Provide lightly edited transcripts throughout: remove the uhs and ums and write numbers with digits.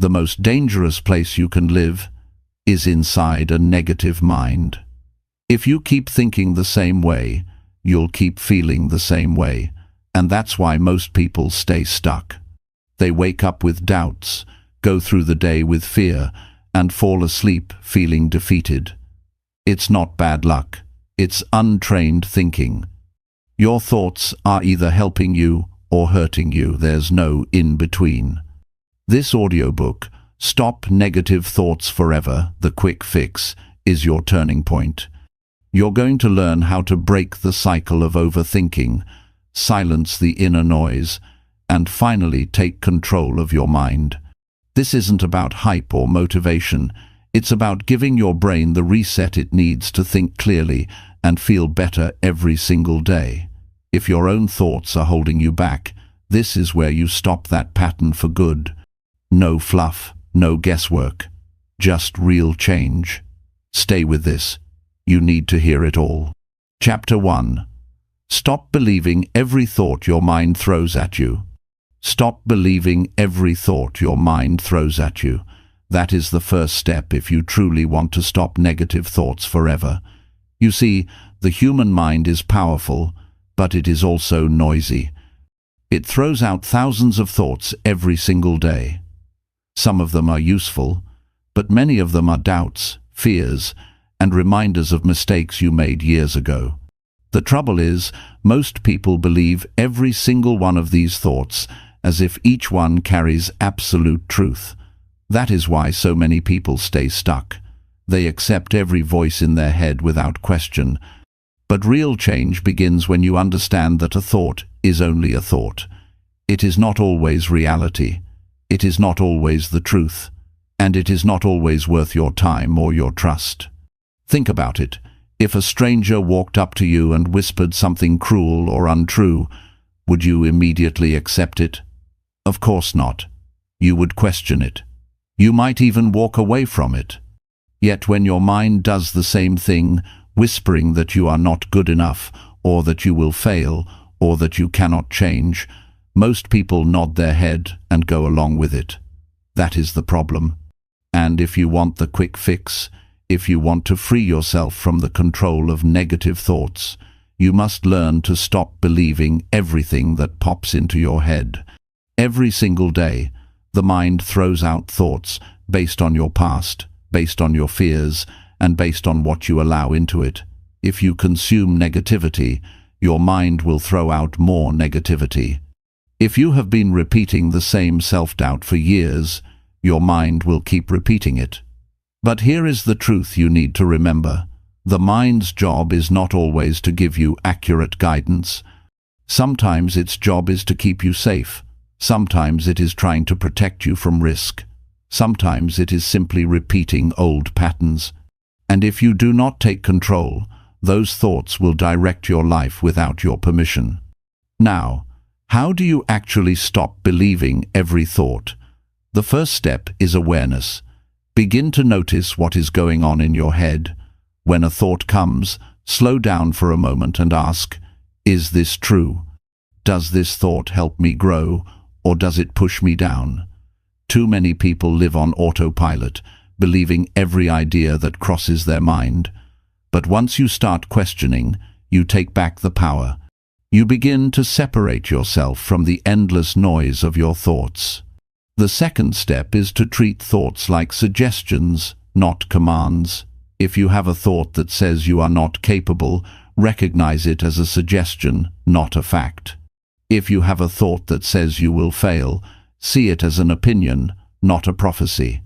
The most dangerous place you can live is inside a negative mind. If you keep thinking the same way, you'll keep feeling the same way, and that's why most people stay stuck. They wake up with doubts, go through the day with fear, and fall asleep feeling defeated. It's not bad luck, it's untrained thinking. Your thoughts are either helping you or hurting you. There's no in-between. This audiobook, Stop Negative Thoughts Forever, The Quick Fix, is your turning point. You're going to learn how to break the cycle of overthinking, silence the inner noise, and finally take control of your mind. This isn't about hype or motivation. It's about giving your brain the reset it needs to think clearly and feel better every single day. If your own thoughts are holding you back, this is where you stop that pattern for good. No fluff, no guesswork, just real change. Stay with this. You need to hear it all. Chapter 1. Stop believing every thought your mind throws at you. Stop believing every thought your mind throws at you. That is the first step if you truly want to stop negative thoughts forever. You see, the human mind is powerful, but it is also noisy. It throws out thousands of thoughts every single day. Some of them are useful, but many of them are doubts, fears, and reminders of mistakes you made years ago. The trouble is, most people believe every single one of these thoughts as if each one carries absolute truth. That is why so many people stay stuck. They accept every voice in their head without question. But real change begins when you understand that a thought is only a thought. It is not always reality. It is not always the truth. And it is not always worth your time or your trust. Think about it. If a stranger walked up to you and whispered something cruel or untrue, would you immediately accept it? Of course not. You would question it. You might even walk away from it. Yet when your mind does the same thing, whispering that you are not good enough, or that you will fail, or that you cannot change, most people nod their head and go along with it. That is the problem. And if you want the quick fix, if you want to free yourself from the control of negative thoughts, you must learn to stop believing everything that pops into your head. Every single day, the mind throws out thoughts based on your past, based on your fears, and based on what you allow into it. If you consume negativity, your mind will throw out more negativity. If you have been repeating the same self-doubt for years, your mind will keep repeating it. But here is the truth you need to remember. The mind's job is not always to give you accurate guidance. Sometimes its job is to keep you safe. Sometimes it is trying to protect you from risk. Sometimes it is simply repeating old patterns. And if you do not take control, those thoughts will direct your life without your permission. Now, how do you actually stop believing every thought? The first step is awareness. Begin to notice what is going on in your head. When a thought comes, slow down for a moment and ask, is this true? Does this thought help me grow, or does it push me down? Too many people live on autopilot, believing every idea that crosses their mind. But once you start questioning, you take back the power. You begin to separate yourself from the endless noise of your thoughts. The second step is to treat thoughts like suggestions, not commands. If you have a thought that says you are not capable, recognize it as a suggestion, not a fact. If you have a thought that says you will fail, see it as an opinion, not a prophecy.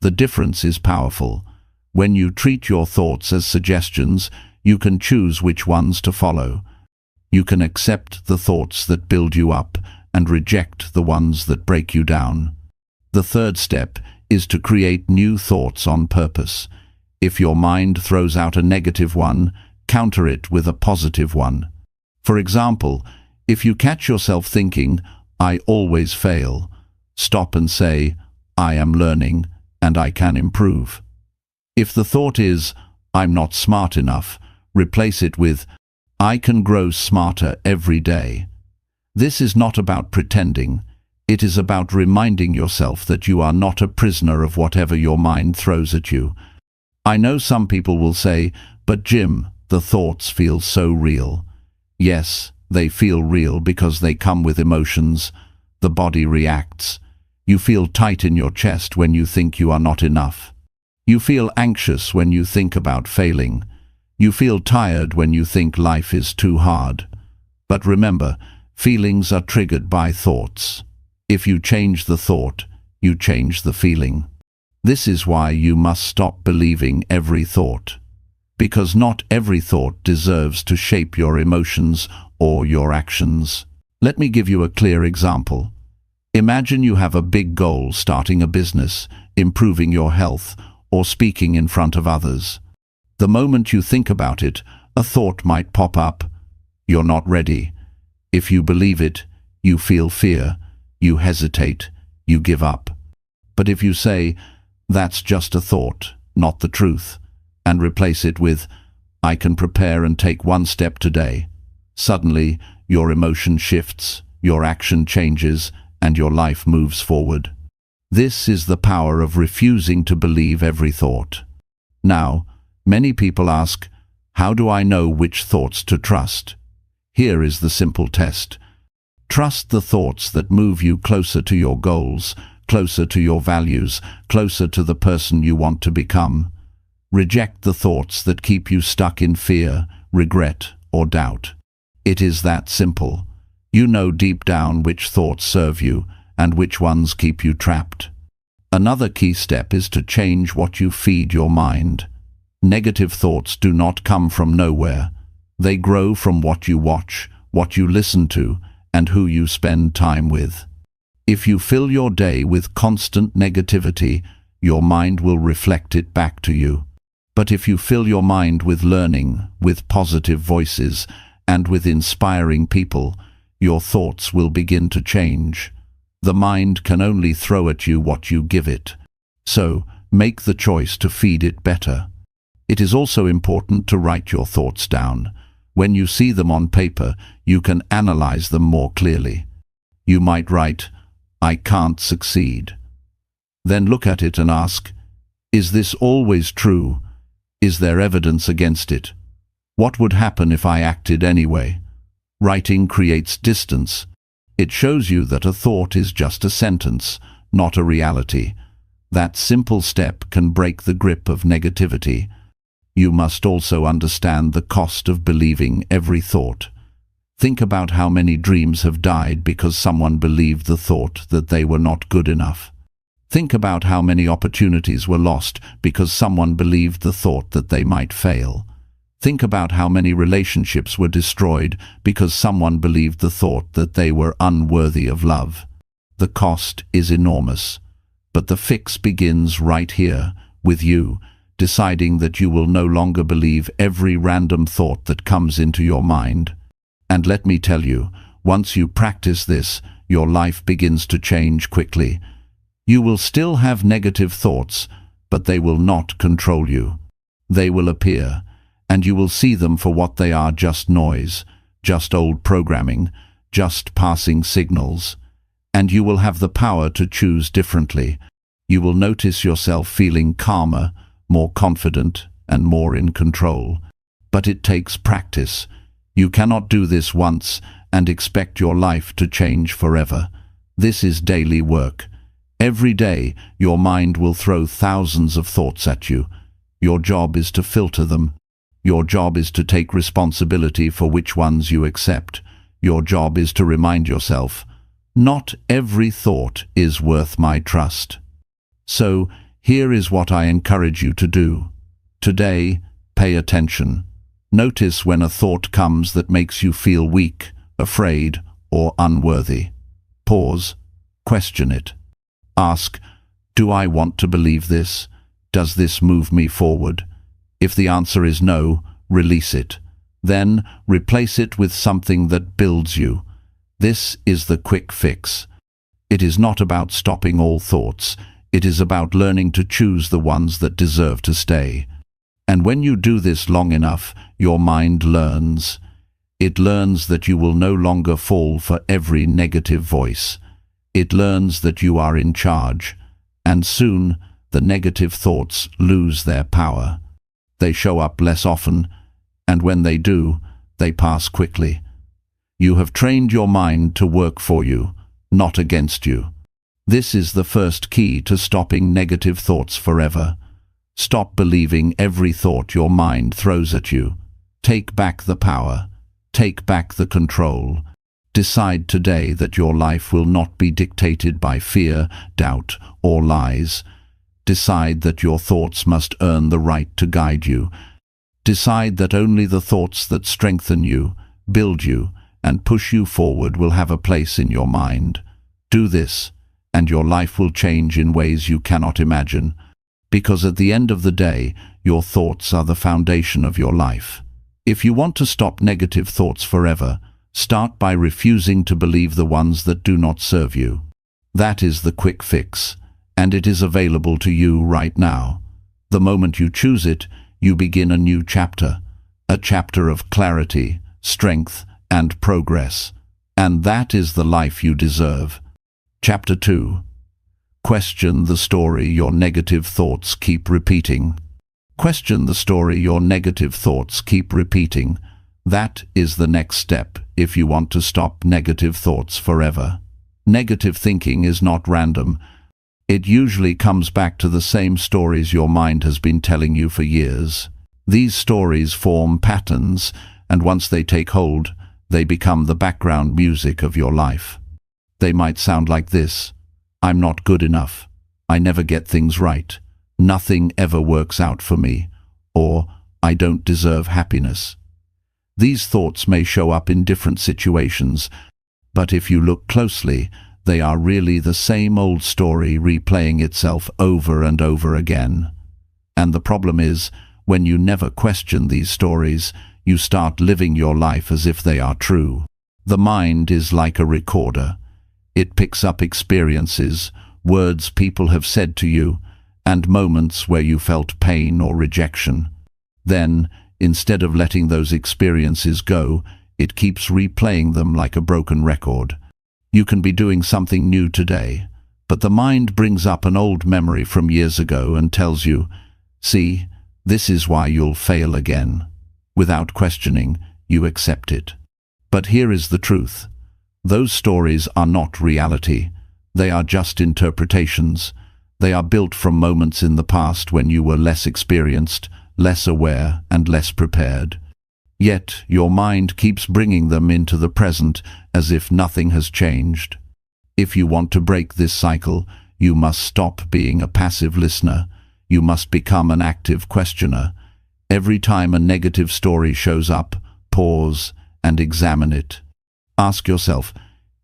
The difference is powerful. When you treat your thoughts as suggestions, you can choose which ones to follow. You can accept the thoughts that build you up and reject the ones that break you down. The third step is to create new thoughts on purpose. If your mind throws out a negative one, counter it with a positive one. For example, if you catch yourself thinking, I always fail, stop and say, I am learning and I can improve. If the thought is, I'm not smart enough, replace it with, I can grow smarter every day. This is not about pretending. It is about reminding yourself that you are not a prisoner of whatever your mind throws at you. I know some people will say, "But Jim, the thoughts feel so real." Yes, they feel real because they come with emotions. The body reacts. You feel tight in your chest when you think you are not enough. You feel anxious when you think about failing. You feel tired when you think life is too hard. But remember, feelings are triggered by thoughts. If you change the thought, you change the feeling. This is why you must stop believing every thought. Because not every thought deserves to shape your emotions or your actions. Let me give you a clear example. Imagine you have a big goal, starting a business, improving your health, or speaking in front of others. The moment you think about it, a thought might pop up. You're not ready. If you believe it, you feel fear, you hesitate, you give up. But if you say, "That's just a thought, not the truth," and replace it with, "I can prepare and take one step today," suddenly your emotion shifts, your action changes, and your life moves forward. This is the power of refusing to believe every thought. Now, many people ask, how do I know which thoughts to trust? Here is the simple test. Trust the thoughts that move you closer to your goals, closer to your values, closer to the person you want to become. Reject the thoughts that keep you stuck in fear, regret, or doubt. It is that simple. You know deep down which thoughts serve you and which ones keep you trapped. Another key step is to change what you feed your mind. Negative thoughts do not come from nowhere. They grow from what you watch, what you listen to, and who you spend time with. If you fill your day with constant negativity, your mind will reflect it back to you. But if you fill your mind with learning, with positive voices, and with inspiring people, your thoughts will begin to change. The mind can only throw at you what you give it. So, make the choice to feed it better. It is also important to write your thoughts down. When you see them on paper, you can analyze them more clearly. You might write, "I can't succeed." Then look at it and ask, is this always true? Is there evidence against it? What would happen if I acted anyway? Writing creates distance. It shows you that a thought is just a sentence, not a reality. That simple step can break the grip of negativity. You must also understand the cost of believing every thought. Think about how many dreams have died because someone believed the thought that they were not good enough. Think about how many opportunities were lost because someone believed the thought that they might fail. Think about how many relationships were destroyed because someone believed the thought that they were unworthy of love. The cost is enormous. But the fix begins right here, with you, deciding that you will no longer believe every random thought that comes into your mind. And let me tell you, once you practice this, your life begins to change quickly. You will still have negative thoughts, but they will not control you. They will appear, and you will see them for what they are: just noise, just old programming, just passing signals. And you will have the power to choose differently. You will notice yourself feeling calmer, more confident, and more in control. But it takes practice. You cannot do this once and expect your life to change forever. This is daily work. Every day, your mind will throw thousands of thoughts at you. Your job is to filter them. Your job is to take responsibility for which ones you accept. Your job is to remind yourself, not every thought is worth my trust. So, here is what I encourage you to do. Today, pay attention. Notice when a thought comes that makes you feel weak, afraid, or unworthy. Pause. Question it. Ask, do I want to believe this? Does this move me forward? If the answer is no, release it. Then replace it with something that builds you. This is the quick fix. It is not about stopping all thoughts. It is about learning to choose the ones that deserve to stay. And when you do this long enough, your mind learns. It learns that you will no longer fall for every negative voice. It learns that you are in charge, and soon the negative thoughts lose their power. They show up less often, and when they do, they pass quickly. You have trained your mind to work for you, not against you. This is the first key to stopping negative thoughts forever. Stop believing every thought your mind throws at you. Take back the power. Take back the control. Decide today that your life will not be dictated by fear, doubt, or lies. Decide that your thoughts must earn the right to guide you. Decide that only the thoughts that strengthen you, build you, and push you forward will have a place in your mind. Do this, and your life will change in ways you cannot imagine, because at the end of the day, your thoughts are the foundation of your life. If you want to stop negative thoughts forever, start by refusing to believe the ones that do not serve you. That is the quick fix, and it is available to you right now. The moment you choose it, you begin a new chapter, a chapter of clarity, strength, and progress. And that is the life you deserve. Chapter 2. Question the story your negative thoughts keep repeating. Question the story your negative thoughts keep repeating. That is the next step if you want to stop negative thoughts forever. Negative thinking is not random. It usually comes back to the same stories your mind has been telling you for years. These stories form patterns, and once they take hold, they become the background music of your life. They might sound like this: I'm not good enough. I never get things right. Nothing ever works out for me. Or, I don't deserve happiness. These thoughts may show up in different situations, but if you look closely, they are really the same old story replaying itself over and over again. And the problem is, when you never question these stories, you start living your life as if they are true. The mind is like a recorder. It picks up experiences, words people have said to you, and moments where you felt pain or rejection. Then, instead of letting those experiences go, it keeps replaying them like a broken record. You can be doing something new today, but the mind brings up an old memory from years ago and tells you, "See, this is why you'll fail again." Without questioning, you accept it. But here is the truth. Those stories are not reality. They are just interpretations. They are built from moments in the past when you were less experienced, less aware, and less prepared. Yet your mind keeps bringing them into the present as if nothing has changed. If you want to break this cycle, you must stop being a passive listener. You must become an active questioner. Every time a negative story shows up, pause and examine it. Ask yourself,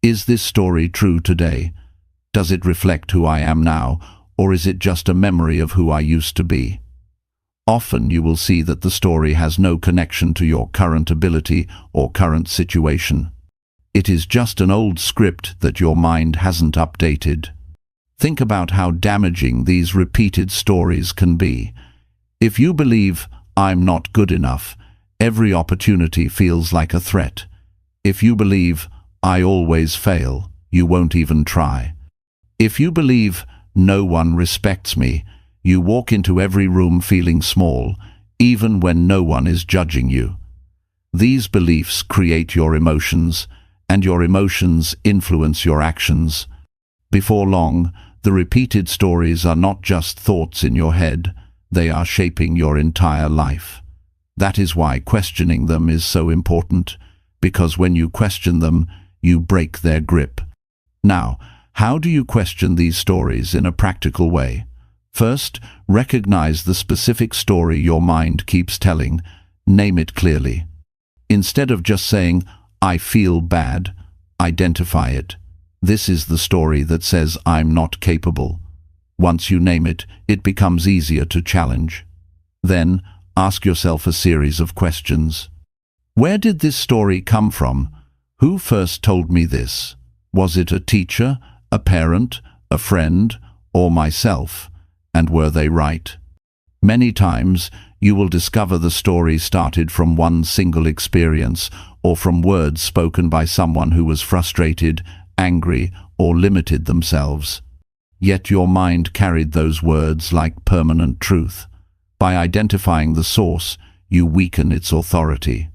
is this story true today? Does it reflect who I am now, or is it just a memory of who I used to be? Often you will see that the story has no connection to your current ability or current situation. It is just an old script that your mind hasn't updated. Think about how damaging these repeated stories can be. If you believe, "I'm not good enough," every opportunity feels like a threat. If you believe, "I always fail," you won't even try. If you believe, "No one respects me," you walk into every room feeling small, even when no one is judging you. These beliefs create your emotions, and your emotions influence your actions. Before long, the repeated stories are not just thoughts in your head, they are shaping your entire life. That is why questioning them is so important, because when you question them, you break their grip. Now, how do you question these stories in a practical way? First, recognize the specific story your mind keeps telling. Name it clearly. Instead of just saying, "I feel bad," identify it. This is the story that says, "I'm not capable." Once you name it, it becomes easier to challenge. Then, ask yourself a series of questions. Where did this story come from? Who first told me this? Was it a teacher, a parent, a friend, or myself? And were they right? Many times, you will discover the story started from one single experience or from words spoken by someone who was frustrated, angry, or limited themselves. Yet your mind carried those words like permanent truth. By identifying the source, you weaken its authority.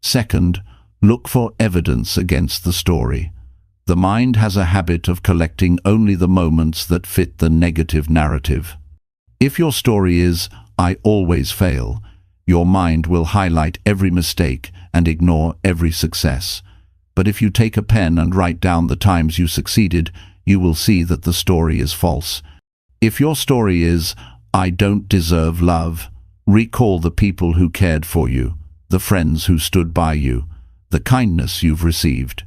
Second, look for evidence against the story. The mind has a habit of collecting only the moments that fit the negative narrative. If your story is, "I always fail," your mind will highlight every mistake and ignore every success. But if you take a pen and write down the times you succeeded, you will see that the story is false. If your story is, "I don't deserve love," recall the people who cared for you, the friends who stood by you, the kindness you've received.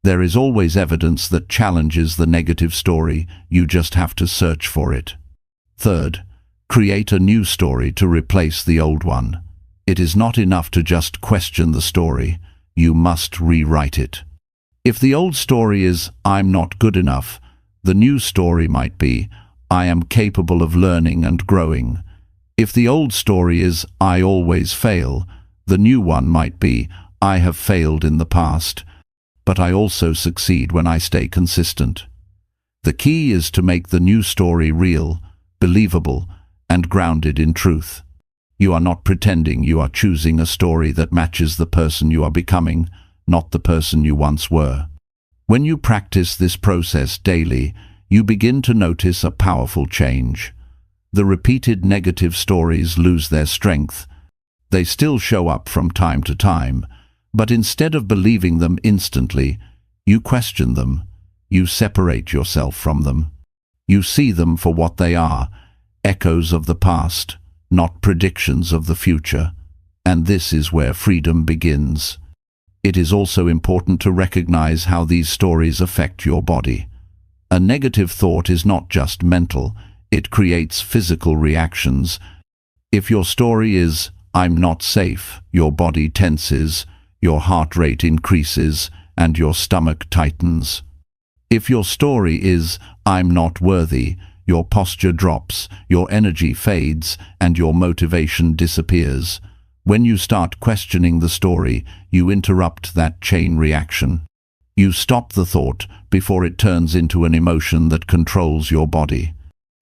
There is always evidence that challenges the negative story, you just have to search for it. Third, create a new story to replace the old one. It is not enough to just question the story, you must rewrite it. If the old story is, "I'm not good enough," the new story might be, "I am capable of learning and growing." If the old story is, "I always fail," the new one might be, "I have failed in the past, but I also succeed when I stay consistent." The key is to make the new story real, believable, and grounded in truth. You are not pretending, you are choosing a story that matches the person you are becoming, not the person you once were. When you practice this process daily, you begin to notice a powerful change. The repeated negative stories lose their strength. They still show up from time to time, but instead of believing them instantly, you question them. You separate yourself from them. You see them for what they are, echoes of the past, not predictions of the future. And this is where freedom begins. It is also important to recognize how these stories affect your body. A negative thought is not just mental, it creates physical reactions. If your story is, "I'm not safe," your body tenses, your heart rate increases, and your stomach tightens. If your story is, "I'm not worthy," your posture drops, your energy fades, and your motivation disappears. When you start questioning the story, you interrupt that chain reaction. You stop the thought before it turns into an emotion that controls your body.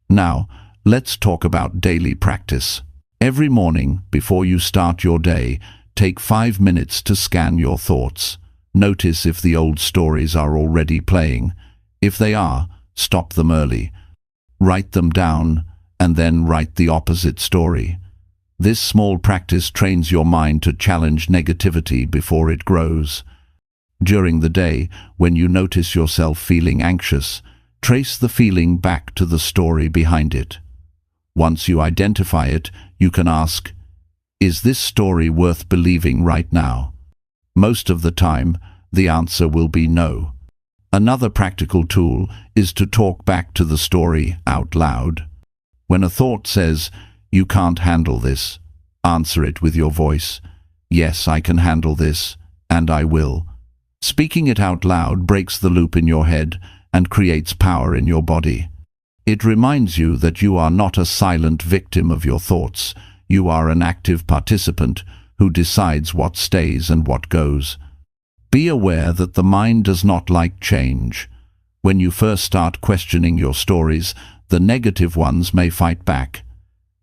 Now, let's talk about daily practice. Every morning, before you start your day, take 5 minutes to scan your thoughts. Notice if the old stories are already playing. If they are, stop them early. Write them down, and then write the opposite story. This small practice trains your mind to challenge negativity before it grows. During the day, when you notice yourself feeling anxious, trace the feeling back to the story behind it. Once you identify it, you can ask, "Is this story worth believing right now?" Most of the time, the answer will be no. Another practical tool is to talk back to the story out loud. When a thought says, "You can't handle this," answer it with your voice. "Yes, I can handle this, and I will." Speaking it out loud breaks the loop in your head and creates power in your body. It reminds you that you are not a silent victim of your thoughts. You are an active participant who decides what stays and what goes. Be aware that the mind does not like change. When you first start questioning your stories, the negative ones may fight back.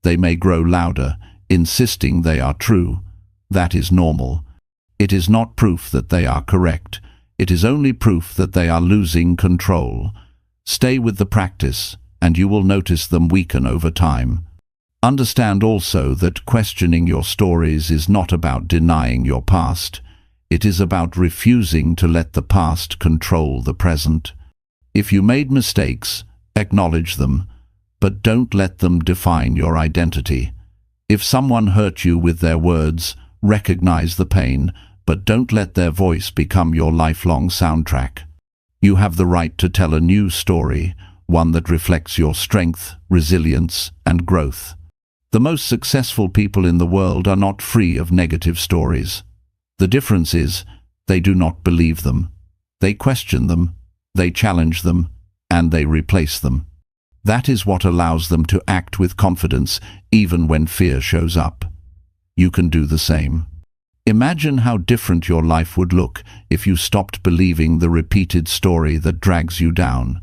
They may grow louder, insisting they are true. That is normal. It is not proof that they are correct. It is only proof that they are losing control. Stay with the practice, and you will notice them weaken over time. Understand also that questioning your stories is not about denying your past. It is about refusing to let the past control the present. If you made mistakes, acknowledge them, but don't let them define your identity. If someone hurt you with their words, recognize the pain, but don't let their voice become your lifelong soundtrack. You have the right to tell a new story, one that reflects your strength, resilience, and growth. The most successful people in the world are not free of negative stories. The difference is, they do not believe them. They question them, they challenge them, and they replace them. That is what allows them to act with confidence even when fear shows up. You can do the same. Imagine how different your life would look if you stopped believing the repeated story that drags you down.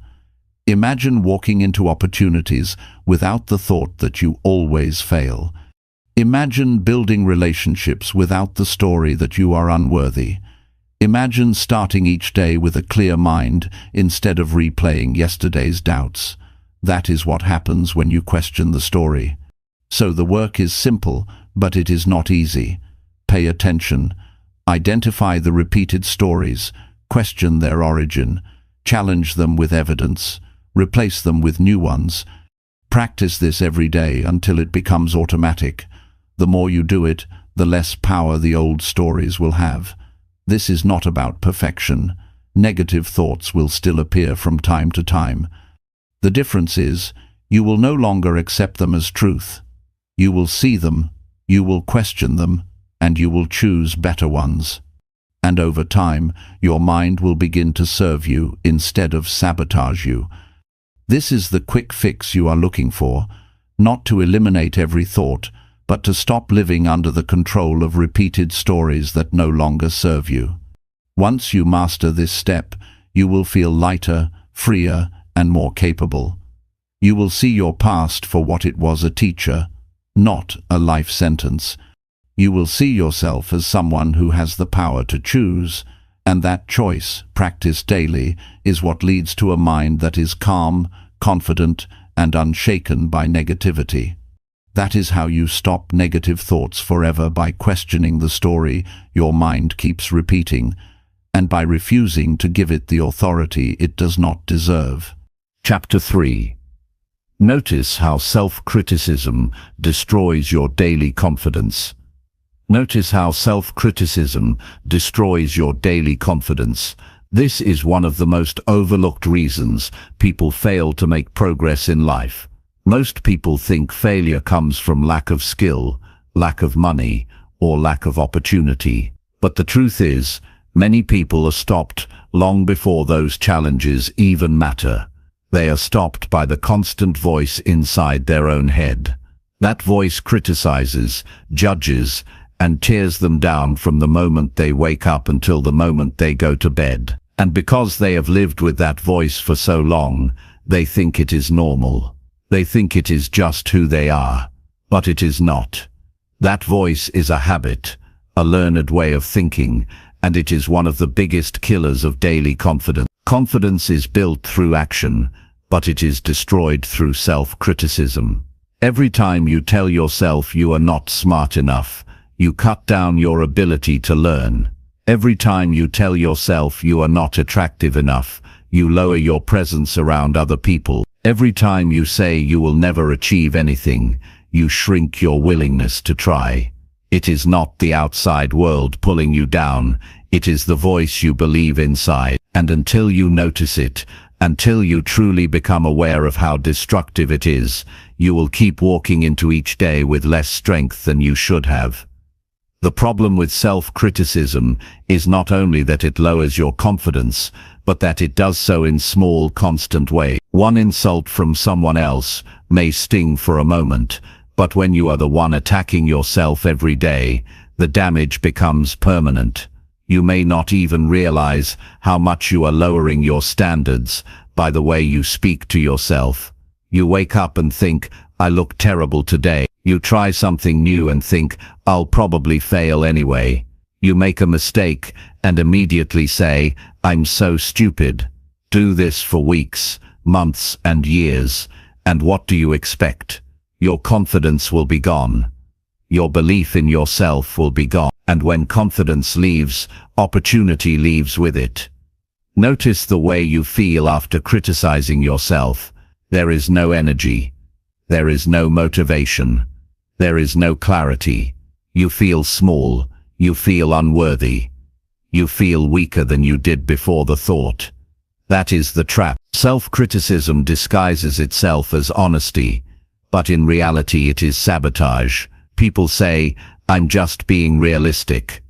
Imagine walking into opportunities without the thought that you always fail. Imagine building relationships without the story that you are unworthy. Imagine starting each day with a clear mind instead of replaying yesterday's doubts. That is what happens when you question the story. So the work is simple, but it is not easy. Pay attention. Identify the repeated stories. Question their origin. Challenge them with evidence. Replace them with new ones. Practice this every day until it becomes automatic. The more you do it, the less power the old stories will have. This is not about perfection. Negative thoughts will still appear from time to time. The difference is, you will no longer accept them as truth. You will see them, you will question them, and you will choose better ones. And over time, your mind will begin to serve you instead of sabotage you. This is the quick fix you are looking for, not to eliminate every thought, but to stop living under the control of repeated stories that no longer serve you. Once you master this step, you will feel lighter, freer, and more capable. You will see your past for what it was, a teacher, not a life sentence. You will see yourself as someone who has the power to choose, and that choice, practiced daily, is what leads to a mind that is calm, confident, and unshaken by negativity. That is how you stop negative thoughts forever, by questioning the story your mind keeps repeating, and by refusing to give it the authority it does not deserve. Chapter 3. Notice how self-criticism destroys your daily confidence. Notice how self-criticism destroys your daily confidence. This is one of the most overlooked reasons people fail to make progress in life. Most people think failure comes from lack of skill, lack of money, or lack of opportunity. But the truth is, many people are stopped long before those challenges even matter. They are stopped by the constant voice inside their own head. That voice criticizes, judges, and tears them down from the moment they wake up until the moment they go to bed. And because they have lived with that voice for so long, they think it is normal. They think it is just who they are. But it is not. That voice is a habit, a learned way of thinking, and it is one of the biggest killers of daily confidence. Confidence is built through action, but it is destroyed through self-criticism. Every time you tell yourself you are not smart enough, you cut down your ability to learn. Every time you tell yourself you are not attractive enough, you lower your presence around other people. Every time you say you will never achieve anything, you shrink your willingness to try. It is not the outside world pulling you down, it is the voice you believe inside. And until you notice it, until you truly become aware of how destructive it is, you will keep walking into each day with less strength than you should have. The problem with self-criticism is not only that it lowers your confidence, but that it does so in small, constant ways. One insult from someone else may sting for a moment, but when you are the one attacking yourself every day, the damage becomes permanent. You may not even realize how much you are lowering your standards by the way you speak to yourself. You wake up and think, I look terrible today. You try something new and think, I'll probably fail anyway. You make a mistake and immediately say, I'm so stupid. Do this for weeks, months and years, and what do you expect? Your confidence will be gone. Your belief in yourself will be gone. And when confidence leaves, opportunity leaves with it. Notice the way you feel after criticizing yourself. There is no energy. There is no motivation. There is no clarity. You feel small. You feel unworthy. You feel weaker than you did before the thought. That is the trap. Self-criticism disguises itself as honesty, but in reality it is sabotage. People say, I'm just being realistic.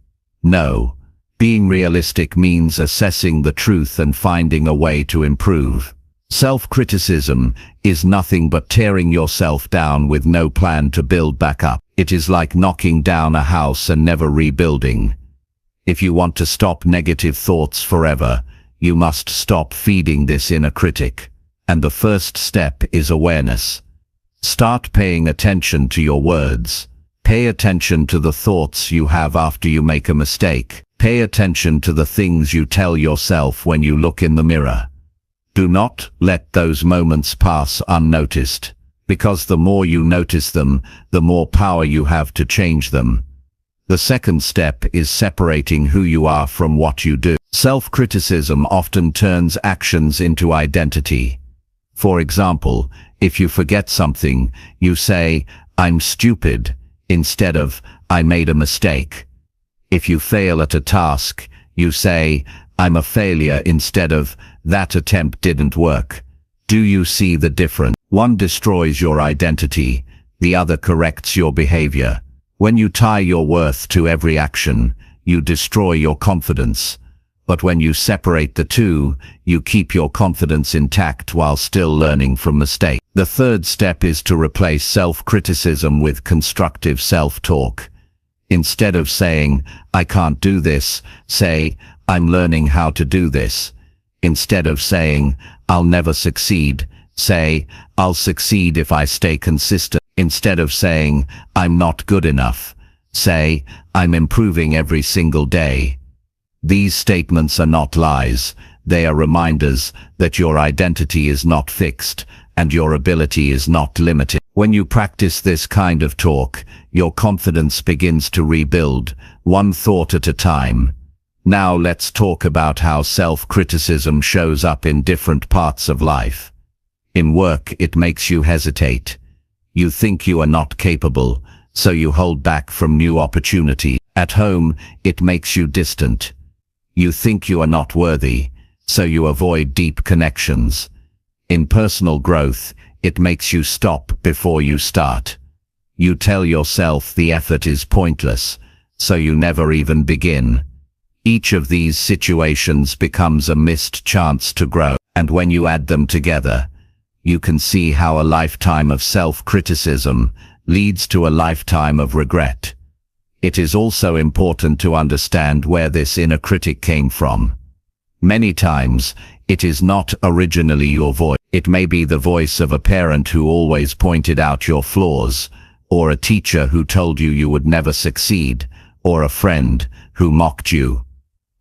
No. Being realistic means assessing the truth and finding a way to improve. Self-criticism is nothing but tearing yourself down with no plan to build back up. It is like knocking down a house and never rebuilding. If you want to stop negative thoughts forever, you must stop feeding this inner critic. And the first step is awareness. Start paying attention to your words. Pay attention to the thoughts you have after you make a mistake. Pay attention to the things you tell yourself when you look in the mirror. Do not let those moments pass unnoticed, because the more you notice them, the more power you have to change them. The second step is separating who you are from what you do. Self-criticism often turns actions into identity. For example, if you forget something, you say, "I'm stupid," instead of, "I made a mistake." If you fail at a task, you say, "I'm a failure," instead of, "That attempt didn't work." Do you see the difference? One destroys your identity, the other corrects your behavior. When you tie your worth to every action, you destroy your confidence. But when you separate the two, you keep your confidence intact while still learning from mistakes. The third step is to replace self-criticism with constructive self-talk. Instead of saying, "I can't do this," say, "I'm learning how to do this." Instead of saying, "I'll never succeed," say, "I'll succeed if I stay consistent." Instead of saying, "I'm not good enough," say, "I'm improving every single day." These statements are not lies, they are reminders that your identity is not fixed and your ability is not limited. When you practice this kind of talk, your confidence begins to rebuild, one thought at a time. Now let's talk about how self-criticism shows up in different parts of life. In work, it makes you hesitate. You think you are not capable, so you hold back from new opportunities. At home, it makes you distant. You think you are not worthy, so you avoid deep connections. In personal growth, it makes you stop before you start. You tell yourself the effort is pointless, so you never even begin. Each of these situations becomes a missed chance to grow, and when you add them together, you can see how a lifetime of self-criticism leads to a lifetime of regret. It is also important to understand where this inner critic came from. Many times, it is not originally your voice. It may be the voice of a parent who always pointed out your flaws, or a teacher who told you you would never succeed, or a friend who mocked you.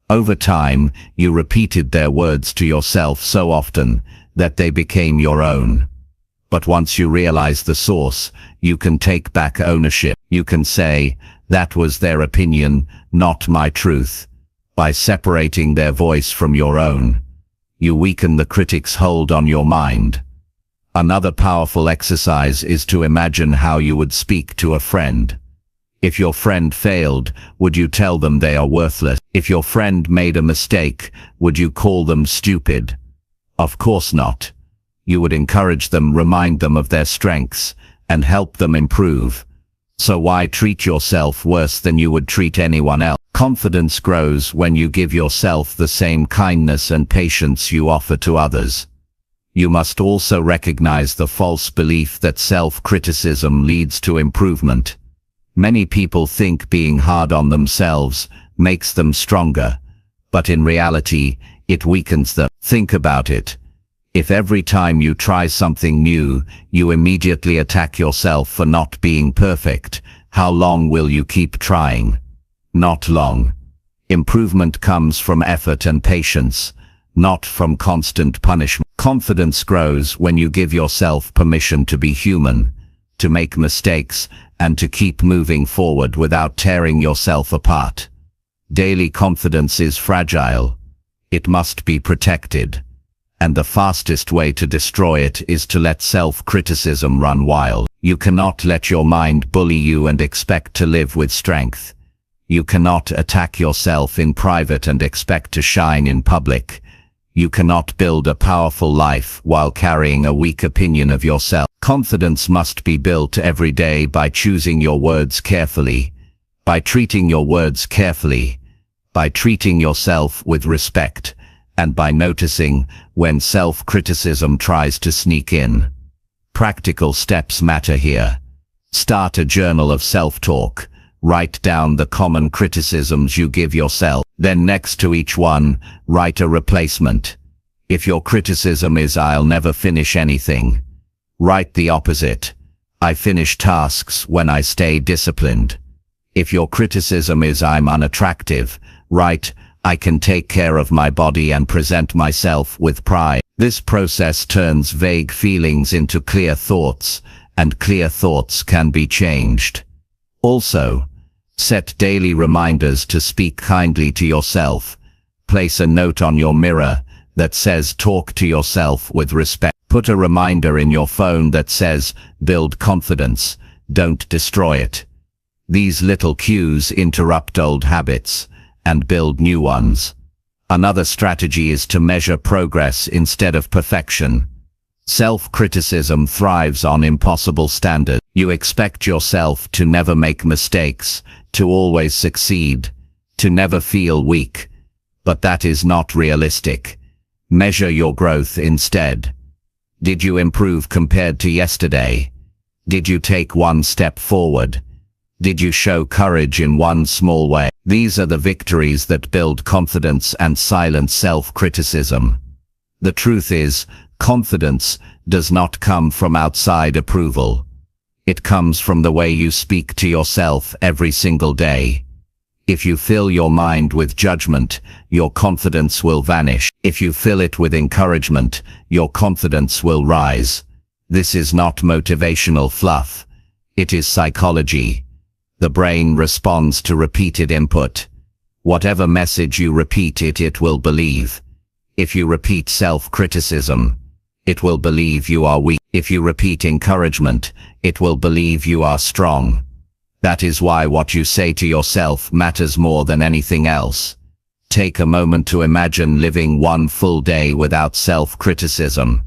Over time, you repeated their words to yourself so often that they became your own. But once you realize the source, you can take back ownership. You can say, "That was their opinion, not my truth." By separating their voice from your own, you weaken the critic's hold on your mind. Another powerful exercise is to imagine how you would speak to a friend. If your friend failed, would you tell them they are worthless? If your friend made a mistake, would you call them stupid? Of course not. You would encourage them, remind them of their strengths, and help them improve. So why treat yourself worse than you would treat anyone else? Confidence grows when you give yourself the same kindness and patience you offer to others. You must also recognize the false belief that self-criticism leads to improvement. Many people think being hard on themselves makes them stronger, but in reality, it weakens them. Think about it. If every time you try something new, you immediately attack yourself for not being perfect, how long will you keep trying? Not long. Improvement comes from effort and patience, not from constant punishment. Confidence grows when you give yourself permission to be human, to make mistakes, and to keep moving forward without tearing yourself apart. Daily confidence is fragile. It must be protected. And the fastest way to destroy it is to let self-criticism run wild. You cannot let your mind bully you and expect to live with strength. You cannot attack yourself in private and expect to shine in public. You cannot build a powerful life while carrying a weak opinion of yourself. Confidence must be built every day by choosing your words carefully, by treating your words carefully, by treating yourself with respect, and by noticing when self-criticism tries to sneak in. Practical steps matter here. Start a journal of self-talk. Write down the common criticisms you give yourself. Then next to each one, write a replacement. If your criticism is "I'll never finish anything," write the opposite. "I finish tasks when I stay disciplined." If your criticism is "I'm unattractive," write "I can take care of my body and present myself with pride." This process turns vague feelings into clear thoughts, and clear thoughts can be changed. Also, set daily reminders to speak kindly to yourself. Place a note on your mirror that says "Talk to yourself with respect." Put a reminder in your phone that says "Build confidence, don't destroy it." These little cues interrupt old habits and build new ones. Another strategy is to measure progress instead of perfection. Self-criticism thrives on impossible standards. You expect yourself to never make mistakes, to always succeed, to never feel weak. But that is not realistic. Measure your growth instead. Did you improve compared to yesterday? Did you take one step forward? Did you show courage in one small way? These are the victories that build confidence and silence self-criticism. The truth is, confidence does not come from outside approval. It comes from the way you speak to yourself every single day. If you fill your mind with judgment, your confidence will vanish. If you fill it with encouragement, your confidence will rise. This is not motivational fluff. It is psychology. The brain responds to repeated input. Whatever message you repeat it will believe. If you repeat self-criticism, it will believe you are weak. If you repeat encouragement, it will believe you are strong. That is why what you say to yourself matters more than anything else. Take a moment to imagine living one full day without self-criticism.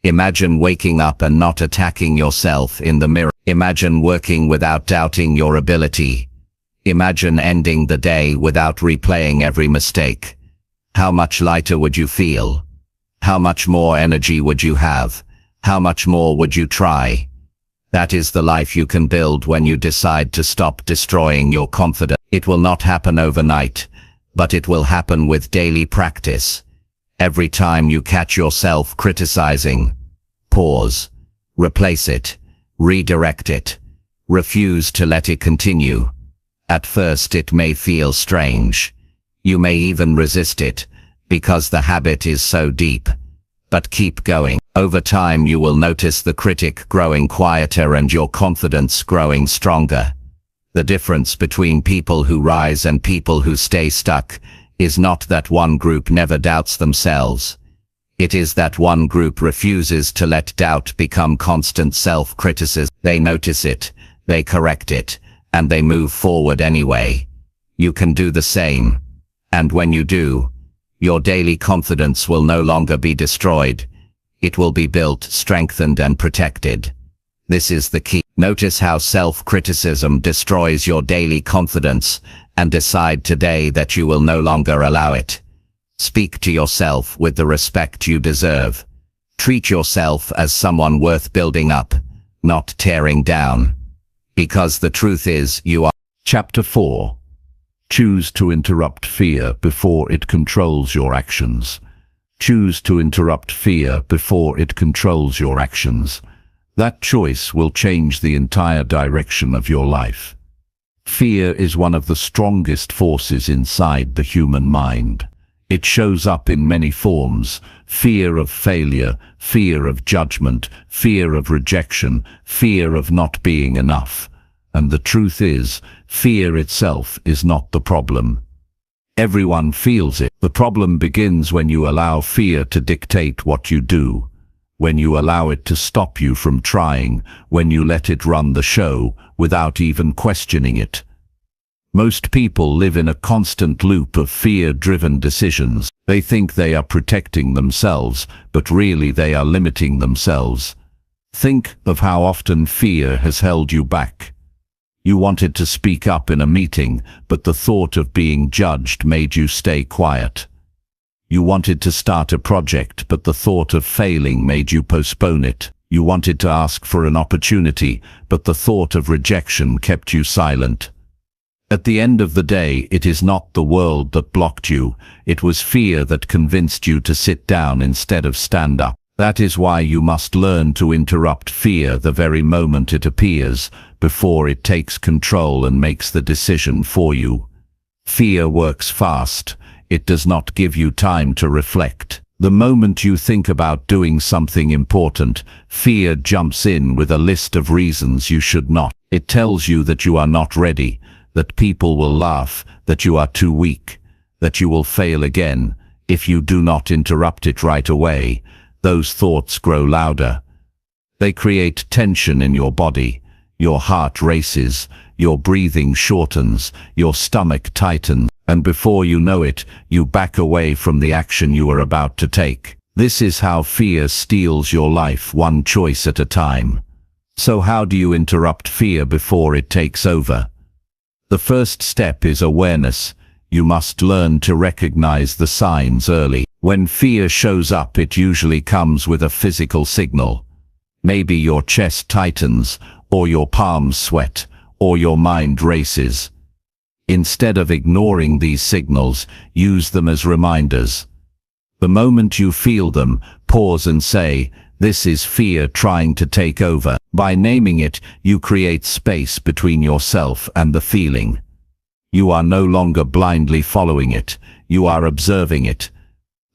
Imagine waking up and not attacking yourself in the mirror. Imagine working without doubting your ability. Imagine ending the day without replaying every mistake. How much lighter would you feel? How much more energy would you have? How much more would you try? That is the life you can build when you decide to stop destroying your confidence. It will not happen overnight, but it will happen with daily practice. Every time you catch yourself criticizing, pause, replace it, redirect it, refuse to let it continue. At first it may feel strange. You may even resist it, because the habit is so deep. But keep going. Over time you will notice the critic growing quieter and your confidence growing stronger. The difference between people who rise and people who stay stuck is not that one group never doubts themselves. It is that one group refuses to let doubt become constant self-criticism. They notice it, they correct it, and they move forward anyway. You can do the same. And when you do, your daily confidence will no longer be destroyed. It will be built, strengthened, and protected. This is the key. Notice how self-criticism destroys your daily confidence, and decide today that you will no longer allow it. Speak to yourself with the respect you deserve. Treat yourself as someone worth building up, not tearing down. Because the truth is, you are. Chapter 4. Choose to interrupt fear before it controls your actions. Choose to interrupt fear before it controls your actions. That choice will change the entire direction of your life. Fear is one of the strongest forces inside the human mind. It shows up in many forms: fear of failure, fear of judgment, fear of rejection, fear of not being enough. And the truth is, fear itself is not the problem. Everyone feels it. The problem begins when you allow fear to dictate what you do, when you allow it to stop you from trying, when you let it run the show without even questioning it. Most people live in a constant loop of fear-driven decisions. They think they are protecting themselves, but really they are limiting themselves. Think of how often fear has held you back. You wanted to speak up in a meeting, but the thought of being judged made you stay quiet. You wanted to start a project, but the thought of failing made you postpone it. You wanted to ask for an opportunity, but the thought of rejection kept you silent. At the end of the day, it is not the world that blocked you. It was fear that convinced you to sit down instead of stand up. That is why you must learn to interrupt fear the very moment it appears, before it takes control and makes the decision for you. Fear works fast. It does not give you time to reflect. The moment you think about doing something important, fear jumps in with a list of reasons you should not. It tells you that you are not ready, that people will laugh, that you are too weak, that you will fail again. If you do not interrupt it right away, those thoughts grow louder. They create tension in your body. Your heart races, your breathing shortens, your stomach tightens, and before you know it, you back away from the action you are about to take. This is how fear steals your life, one choice at a time. So how do you interrupt fear before it takes over? The first step is awareness. You must learn to recognize the signs early. When fear shows up, it usually comes with a physical signal. Maybe your chest tightens, or your palms sweat, or your mind races. Instead of ignoring these signals, use them as reminders. The moment you feel them, pause and say, "This is fear trying to take over." By naming it, you create space between yourself and the feeling. You are no longer blindly following it, you are observing it.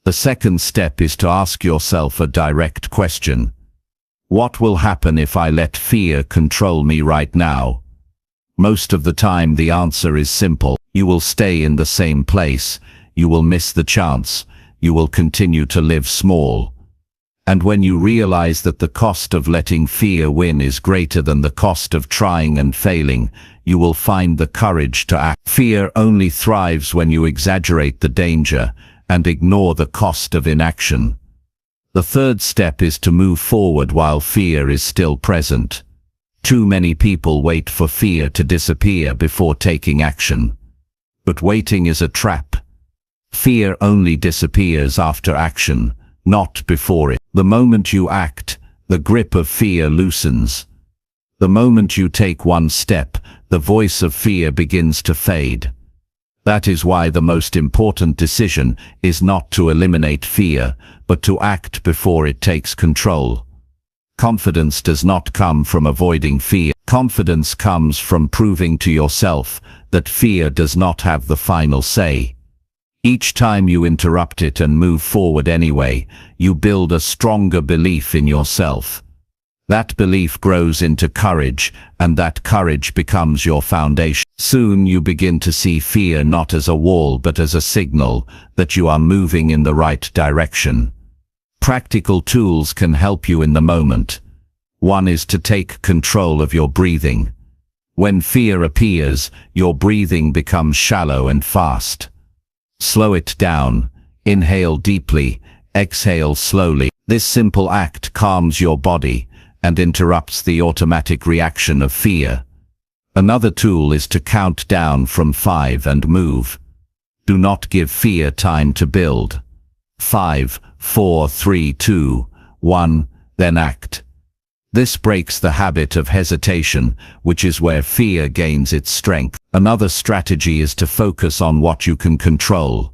The second step is to ask yourself a direct question. What will happen if I let fear control me right now? Most of the time the answer is simple. You will stay in the same place, you will miss the chance, you will continue to live small. And when you realize that the cost of letting fear win is greater than the cost of trying and failing, you will find the courage to act. Fear only thrives when you exaggerate the danger and ignore the cost of inaction. The third step is to move forward while fear is still present. Too many people wait for fear to disappear before taking action. But waiting is a trap. Fear only disappears after action, not before it. The moment you act, the grip of fear loosens. The moment you take one step, the voice of fear begins to fade. That is why the most important decision is not to eliminate fear, but to act before it takes control. Confidence does not come from avoiding fear. Confidence comes from proving to yourself that fear does not have the final say. Each time you interrupt it and move forward anyway, you build a stronger belief in yourself. That belief grows into courage, and that courage becomes your foundation. Soon you begin to see fear not as a wall but as a signal that you are moving in the right direction. Practical tools can help you in the moment. One is to take control of your breathing. When fear appears, your breathing becomes shallow and fast. Slow it down. Inhale deeply, exhale slowly. This simple act calms your body and interrupts the automatic reaction of fear. Another tool is to count down from 5 and move. Do not give fear time to build. 5, 4, 3, 2, 1, then act. This breaks the habit of hesitation, which is where fear gains its strength. Another strategy is to focus on what you can control.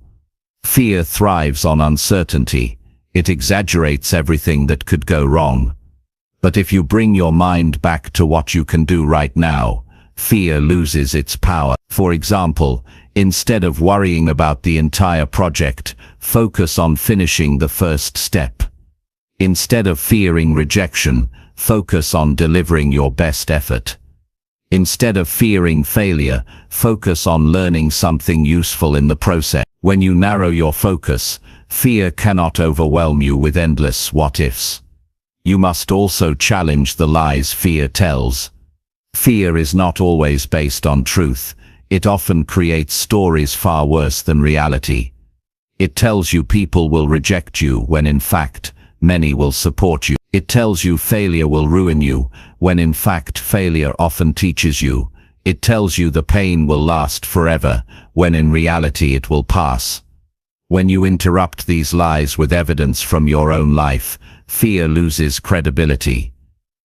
Fear thrives on uncertainty. It exaggerates everything that could go wrong. But if you bring your mind back to what you can do right now, fear loses its power. For example, instead of worrying about the entire project, focus on finishing the first step. Instead of fearing rejection, focus on delivering your best effort. Instead of fearing failure, focus on learning something useful in the process. When you narrow your focus, fear cannot overwhelm you with endless what-ifs. You must also challenge the lies fear tells. Fear is not always based on truth. It often creates stories far worse than reality. It tells you people will reject you when in fact, many will support you. It tells you failure will ruin you, when in fact failure often teaches you. It tells you the pain will last forever, when in reality it will pass. When you interrupt these lies with evidence from your own life, fear loses credibility.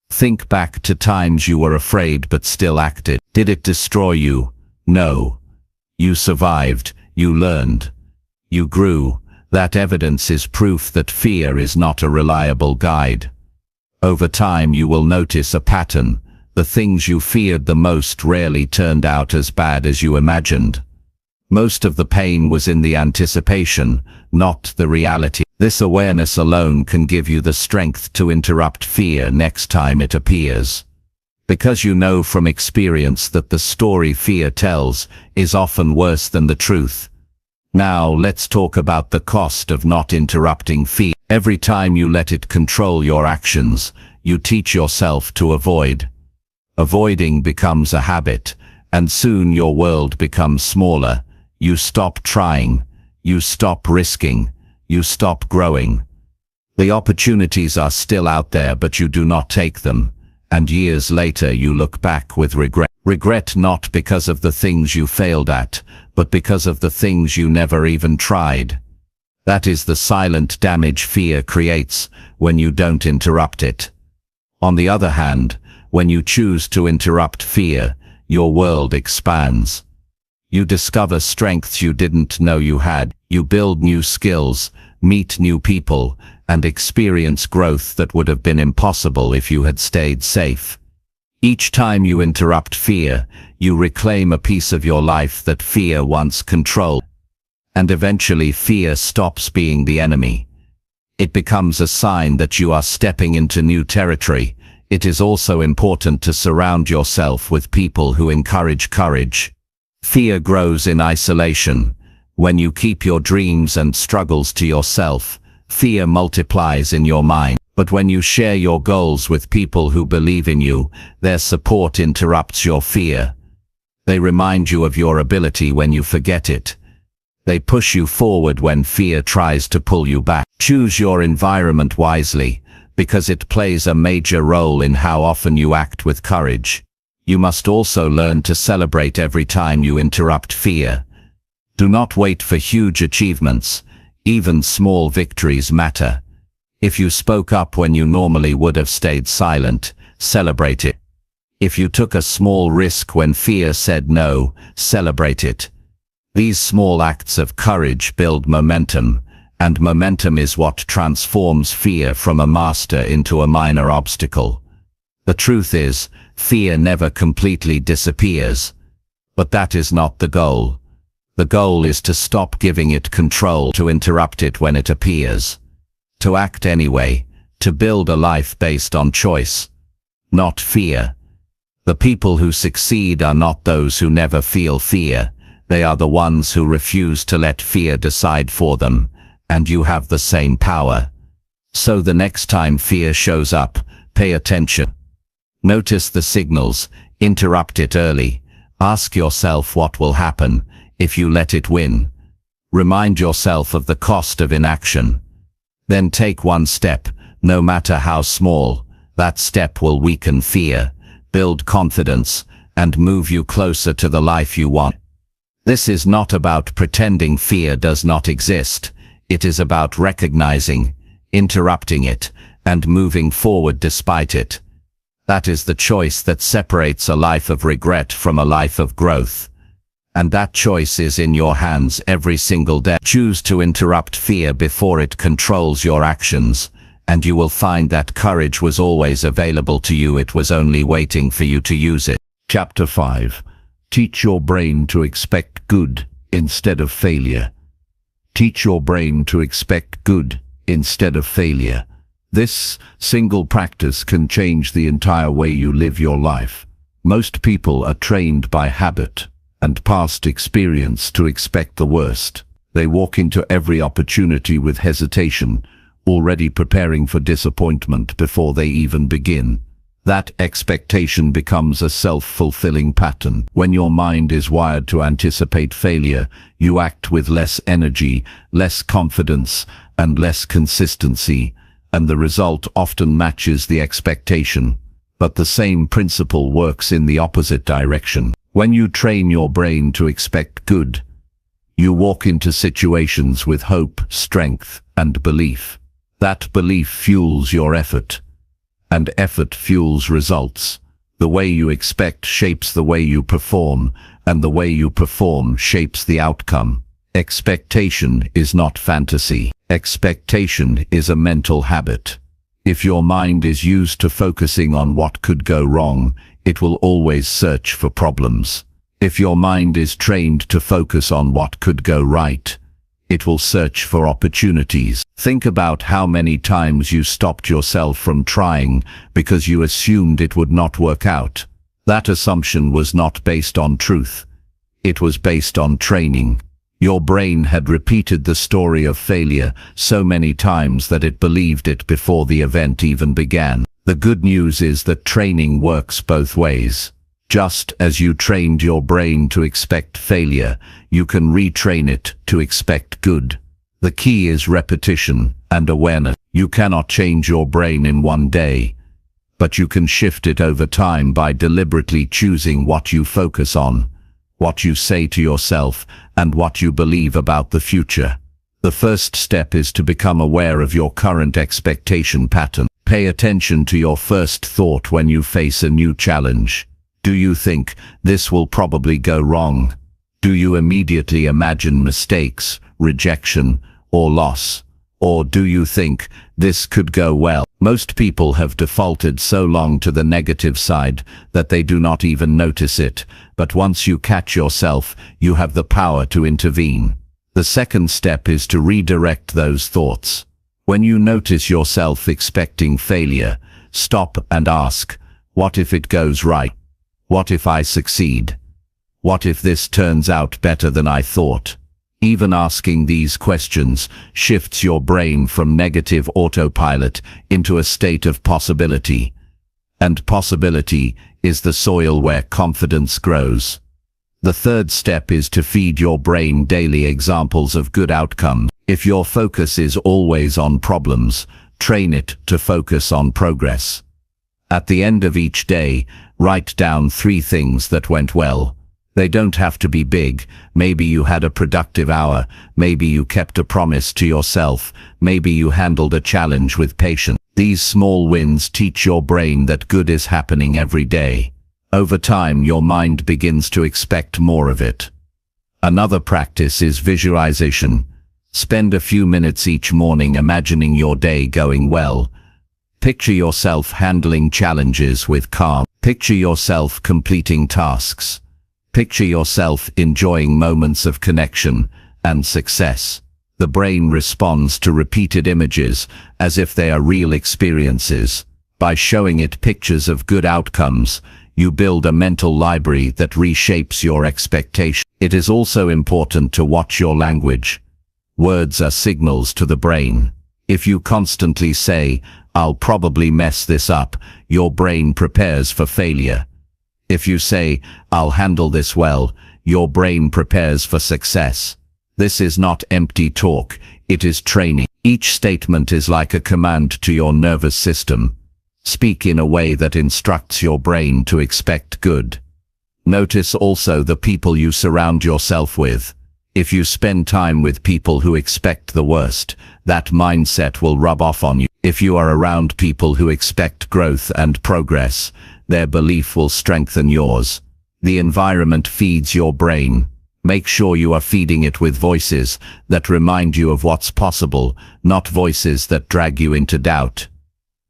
Think back to times you were afraid but still acted. Did it destroy you? No. You survived, you learned, you grew. That evidence is proof that fear is not a reliable guide. Over time you will notice a pattern. The things you feared the most rarely turned out as bad as you imagined. Most of the pain was in the anticipation, not the reality. This awareness alone can give you the strength to interrupt fear next time it appears. Because you know from experience that the story fear tells is often worse than the truth. Now let's talk about the cost of not interrupting fear. Every time you let it control your actions, you teach yourself to avoid. Avoiding becomes a habit, and soon your world becomes smaller. You stop trying, you stop risking, you stop growing. The opportunities are still out there, but you do not take them, and years later you look back with regret. Regret not because of the things you failed at, but because of the things you never even tried. That is the silent damage fear creates when you don't interrupt it. On the other hand, when you choose to interrupt fear, your world expands. You discover strengths you didn't know you had. You build new skills, meet new people, and experience growth that would have been impossible if you had stayed safe. Each time you interrupt fear, you reclaim a piece of your life that fear once controlled. And eventually fear stops being the enemy. It becomes a sign that you are stepping into new territory. It is also important to surround yourself with people who encourage courage. Fear grows in isolation. When you keep your dreams and struggles to yourself, fear multiplies in your mind. But when you share your goals with people who believe in you, their support interrupts your fear. They remind you of your ability when you forget it. They push you forward when fear tries to pull you back. Choose your environment wisely, because it plays a major role in how often you act with courage. You must also learn to celebrate every time you interrupt fear. Do not wait for huge achievements. Even small victories matter. If you spoke up when you normally would have stayed silent, celebrate it. If you took a small risk when fear said no, celebrate it. These small acts of courage build momentum, and momentum is what transforms fear from a master into a minor obstacle. The truth is, fear never completely disappears. But that is not the goal. The goal is to stop giving it control, to interrupt it when it appears. To act anyway, to build a life based on choice, not fear. The people who succeed are not those who never feel fear. They are the ones who refuse to let fear decide for them, and you have the same power. So the next time fear shows up, pay attention. Notice the signals, interrupt it early. Ask yourself what will happen if you let it win. Remind yourself of the cost of inaction. Then take one step, no matter how small. That step will weaken fear, build confidence, and move you closer to the life you want. This is not about pretending fear does not exist. It is about recognizing, interrupting it, and moving forward despite it. That is the choice that separates a life of regret from a life of growth. And that choice is in your hands every single day. Choose to interrupt fear before it controls your actions, and you will find that courage was always available to you. It was only waiting for you to use it. Chapter 5. Teach your brain to expect good instead of failure. Teach your brain to expect good instead of failure. This single practice can change the entire way you live your life. Most people are trained by habit and past experience to expect the worst. They walk into every opportunity with hesitation, already preparing for disappointment before they even begin. That expectation becomes a self-fulfilling pattern. When your mind is wired to anticipate failure, you act with less energy, less confidence, and less consistency, and the result often matches the expectation. But the same principle works in the opposite direction. When you train your brain to expect good, You walk into situations with hope, strength, and belief. That belief fuels your effort, and effort fuels results. The way you expect shapes the way you perform, and the way you perform shapes the outcome. Expectation is not fantasy. Expectation is a mental habit. If your mind is used to focusing on what could go wrong, it will always search for problems. If your mind is trained to focus on what could go right, it will search for opportunities. Think about how many times you stopped yourself from trying because you assumed it would not work out. That assumption was not based on truth. It was based on training. Your brain had repeated the story of failure so many times that it believed it before the event even began. The good news is that training works both ways. Just as you trained your brain to expect failure, you can retrain it to expect good. The key is repetition and awareness. You cannot change your brain in one day, but you can shift it over time by deliberately choosing what you focus on, what you say to yourself, and what you believe about the future. The first step is to become aware of your current expectation pattern. Pay attention to your first thought when you face a new challenge. Do you think, this will probably go wrong? Do you immediately imagine mistakes, rejection, or loss? Or do you think, this could go well? Most people have defaulted so long to the negative side that they do not even notice it, but once you catch yourself, you have the power to intervene. The second step is to redirect those thoughts. When you notice yourself expecting failure, stop and ask, what if it goes right? What if I succeed? What if this turns out better than I thought? Even asking these questions shifts your brain from negative autopilot into a state of possibility. And possibility is the soil where confidence grows. The third step is to feed your brain daily examples of good outcomes. If your focus is always on problems, train it to focus on progress. At the end of each day, write down 3 things that went well. They don't have to be big. Maybe you had a productive hour. Maybe you kept a promise to yourself. Maybe you handled a challenge with patience. These small wins teach your brain that good is happening every day. Over time, your mind begins to expect more of it. Another practice is visualization. Spend a few minutes each morning imagining your day going well. Picture yourself handling challenges with calm. Picture yourself completing tasks. Picture yourself enjoying moments of connection and success. The brain responds to repeated images as if they are real experiences. By showing it pictures of good outcomes, you build a mental library that reshapes your expectation. It is also important to watch your language. Words are signals to the brain. If you constantly say, "I'll probably mess this up," your brain prepares for failure. If you say, "I'll handle this well," your brain prepares for success. This is not empty talk, it is training. Each statement is like a command to your nervous system. Speak in a way that instructs your brain to expect good. Notice also the people you surround yourself with. If you spend time with people who expect the worst, that mindset will rub off on you. If you are around people who expect growth and progress, their belief will strengthen yours. The environment feeds your brain. Make sure you are feeding it with voices that remind you of what's possible, not voices that drag you into doubt.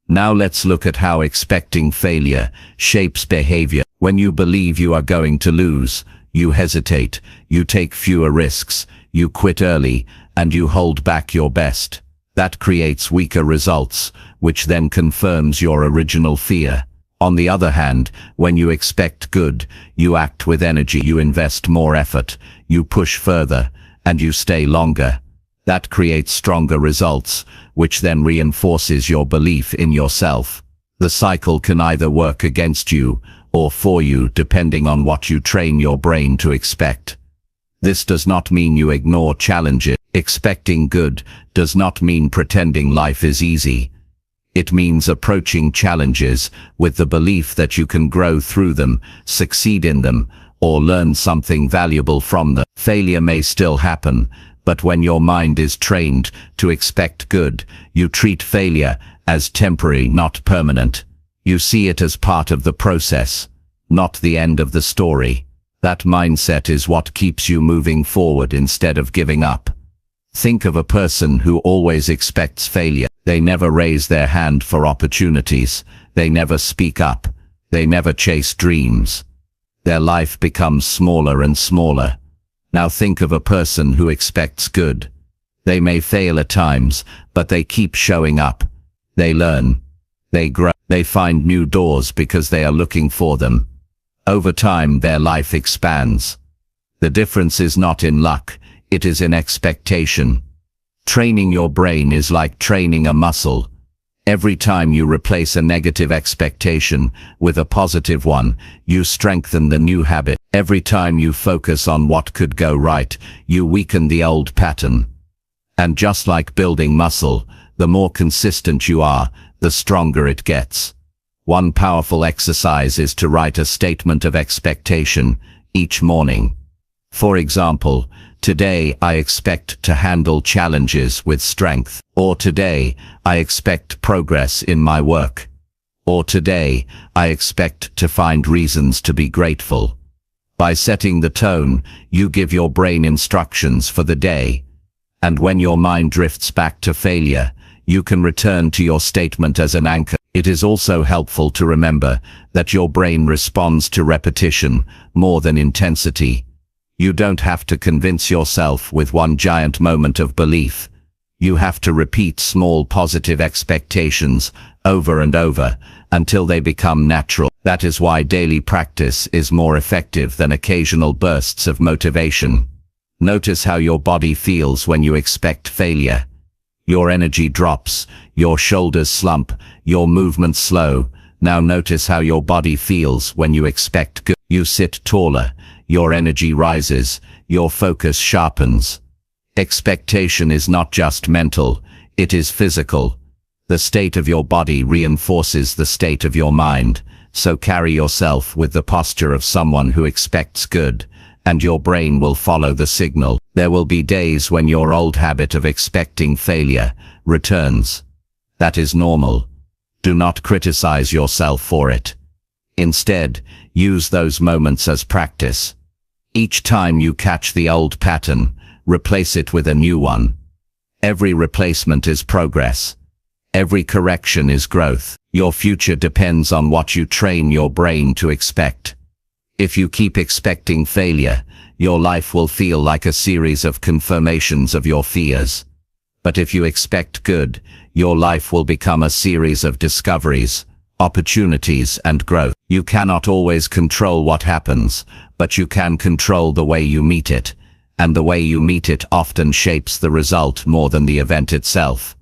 Now let's look at how expecting failure shapes behavior. When you believe you are going to lose, you hesitate, you take fewer risks, you quit early, and you hold back your best. That creates weaker results, which then confirms your original fear. On the other hand, when you expect good, you act with energy, you invest more effort, you push further, and you stay longer. That creates stronger results, which then reinforces your belief in yourself. The cycle can either work against you or for you, depending on what you train your brain to expect. This does not mean you ignore challenges. Expecting good does not mean pretending life is easy. It means approaching challenges with the belief that you can grow through them, succeed in them, or learn something valuable from them. Failure may still happen, but when your mind is trained to expect good, you treat failure as temporary, not permanent. You see it as part of the process, not the end of the story. That mindset is what keeps you moving forward instead of giving up. Think of a person who always expects failure. They never raise their hand for opportunities. They never speak up. They never chase dreams. Their life becomes smaller and smaller. Now think of a person who expects good. They may fail at times, but they keep showing up. They learn. They grow. They find new doors because they are looking for them. Over time, their life expands. The difference is not in luck, it is in expectation. Training your brain is like training a muscle. Every time you replace a negative expectation with a positive one, you strengthen the new habit. Every time you focus on what could go right, you weaken the old pattern. And just like building muscle, the more consistent you are, the stronger it gets. One powerful exercise is to write a statement of expectation each morning. For example, today I expect to handle challenges with strength. Or today I expect progress in my work. Or today I expect to find reasons to be grateful. By setting the tone, you give your brain instructions for the day. And when your mind drifts back to failure, you can return to your statement as an anchor. It is also helpful to remember that your brain responds to repetition more than intensity. You don't have to convince yourself with one giant moment of belief. You have to repeat small positive expectations over and over until they become natural. That is why daily practice is more effective than occasional bursts of motivation. Notice how your body feels when you expect failure. Your energy drops, your shoulders slump, your movements slow. Now notice how your body feels when you expect good. You sit taller, your energy rises, your focus sharpens. Expectation is not just mental, it is physical. The state of your body reinforces the state of your mind, so carry yourself with the posture of someone who expects good, and your brain will follow the signal. There will be days when your old habit of expecting failure returns. That is normal. Do not criticize yourself for it. Instead, use those moments as practice. Each time you catch the old pattern, replace it with a new one. Every replacement is progress. Every correction is growth. Your future depends on what you train your brain to expect. If you keep expecting failure, your life will feel like a series of confirmations of your fears. But if you expect good, your life will become a series of discoveries, opportunities, and growth. You cannot always control what happens, but you can control the way you meet it, and the way you meet it often shapes the result more than the event itself.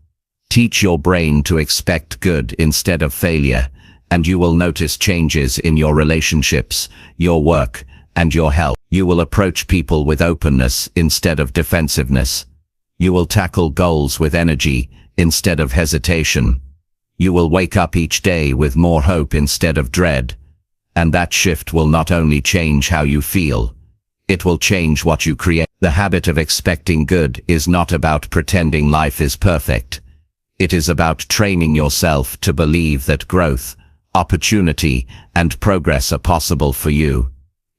Teach your brain to expect good instead of failure, and you will notice changes in your relationships, your work, and your health. You will approach people with openness instead of defensiveness. You will tackle goals with energy instead of hesitation. You will wake up each day with more hope instead of dread. And that shift will not only change how you feel, it will change what you create. The habit of expecting good is not about pretending life is perfect. It is about training yourself to believe that growth, opportunity, and progress are possible for you.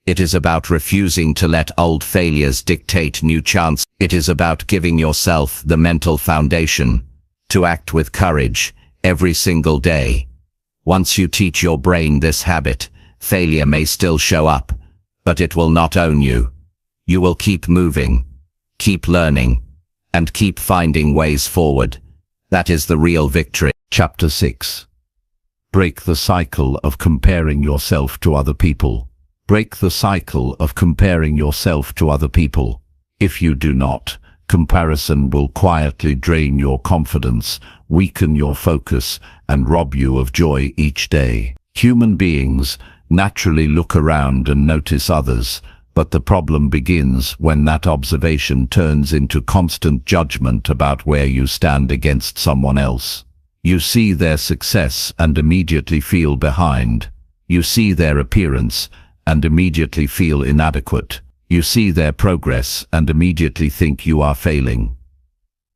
It is about refusing to let old failures dictate new chances. It is about giving yourself the mental foundation to act with courage every single day. Once you teach your brain this habit, failure may still show up, but it will not own you. You will keep moving, keep learning, and keep finding ways forward. That is the real victory. Chapter 6. Break the cycle of comparing yourself to other people. Break the cycle of comparing yourself to other people. If you do not, comparison will quietly drain your confidence, weaken your focus, and rob you of joy each day. Human beings naturally look around and notice others, but the problem begins when that observation turns into constant judgment about where you stand against someone else. You see their success and immediately feel behind. You see their appearance and immediately feel inadequate. You see their progress and immediately think you are failing.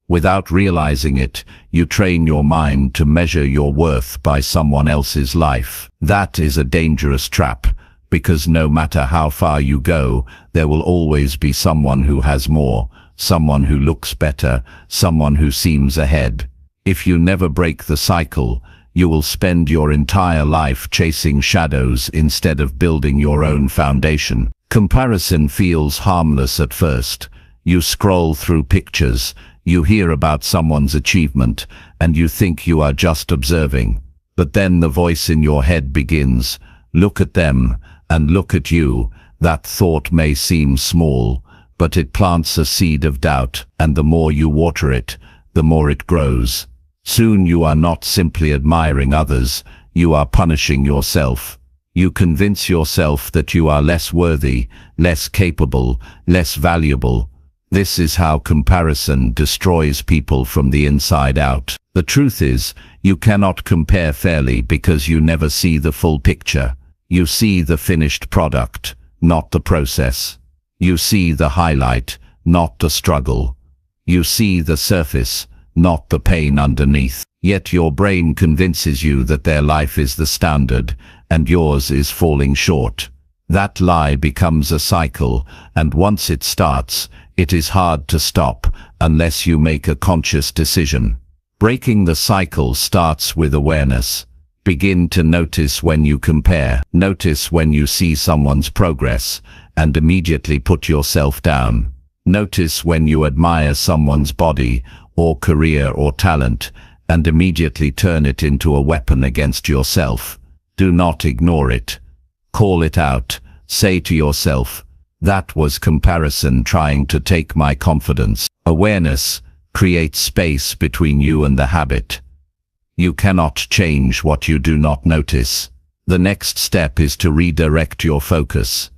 Without realizing it, you train your mind to measure your worth by someone else's life. That is a dangerous trap, because no matter how far you go, there will always be someone who has more, someone who looks better, someone who seems ahead. If you never break the cycle, you will spend your entire life chasing shadows instead of building your own foundation. Comparison feels harmless at first. You scroll through pictures, you hear about someone's achievement, and you think you are just observing. But then the voice in your head begins, look at them, and look at you. That thought may seem small, but it plants a seed of doubt, and the more you water it, the more it grows. Soon you are not simply admiring others, you are punishing yourself. You convince yourself that you are less worthy, less capable, less valuable. This is how comparison destroys people from the inside out. The truth is, you cannot compare fairly because you never see the full picture. You see the finished product, not the process. You see the highlight, not the struggle. You see the surface, not the pain underneath. Yet your brain convinces you that their life is the standard, and yours is falling short. That lie becomes a cycle, and once it starts, it is hard to stop unless you make a conscious decision. Breaking the cycle starts with awareness. Begin to notice when you compare. Notice when you see someone's progress, and immediately put yourself down. Notice when you admire someone's body, or career or talent, and immediately turn it into a weapon against yourself. Do not ignore it. Call it out. Say to yourself, that was comparison trying to take my confidence. Awareness creates space between you and the habit. You cannot change what you do not notice. The next step is to redirect your focus.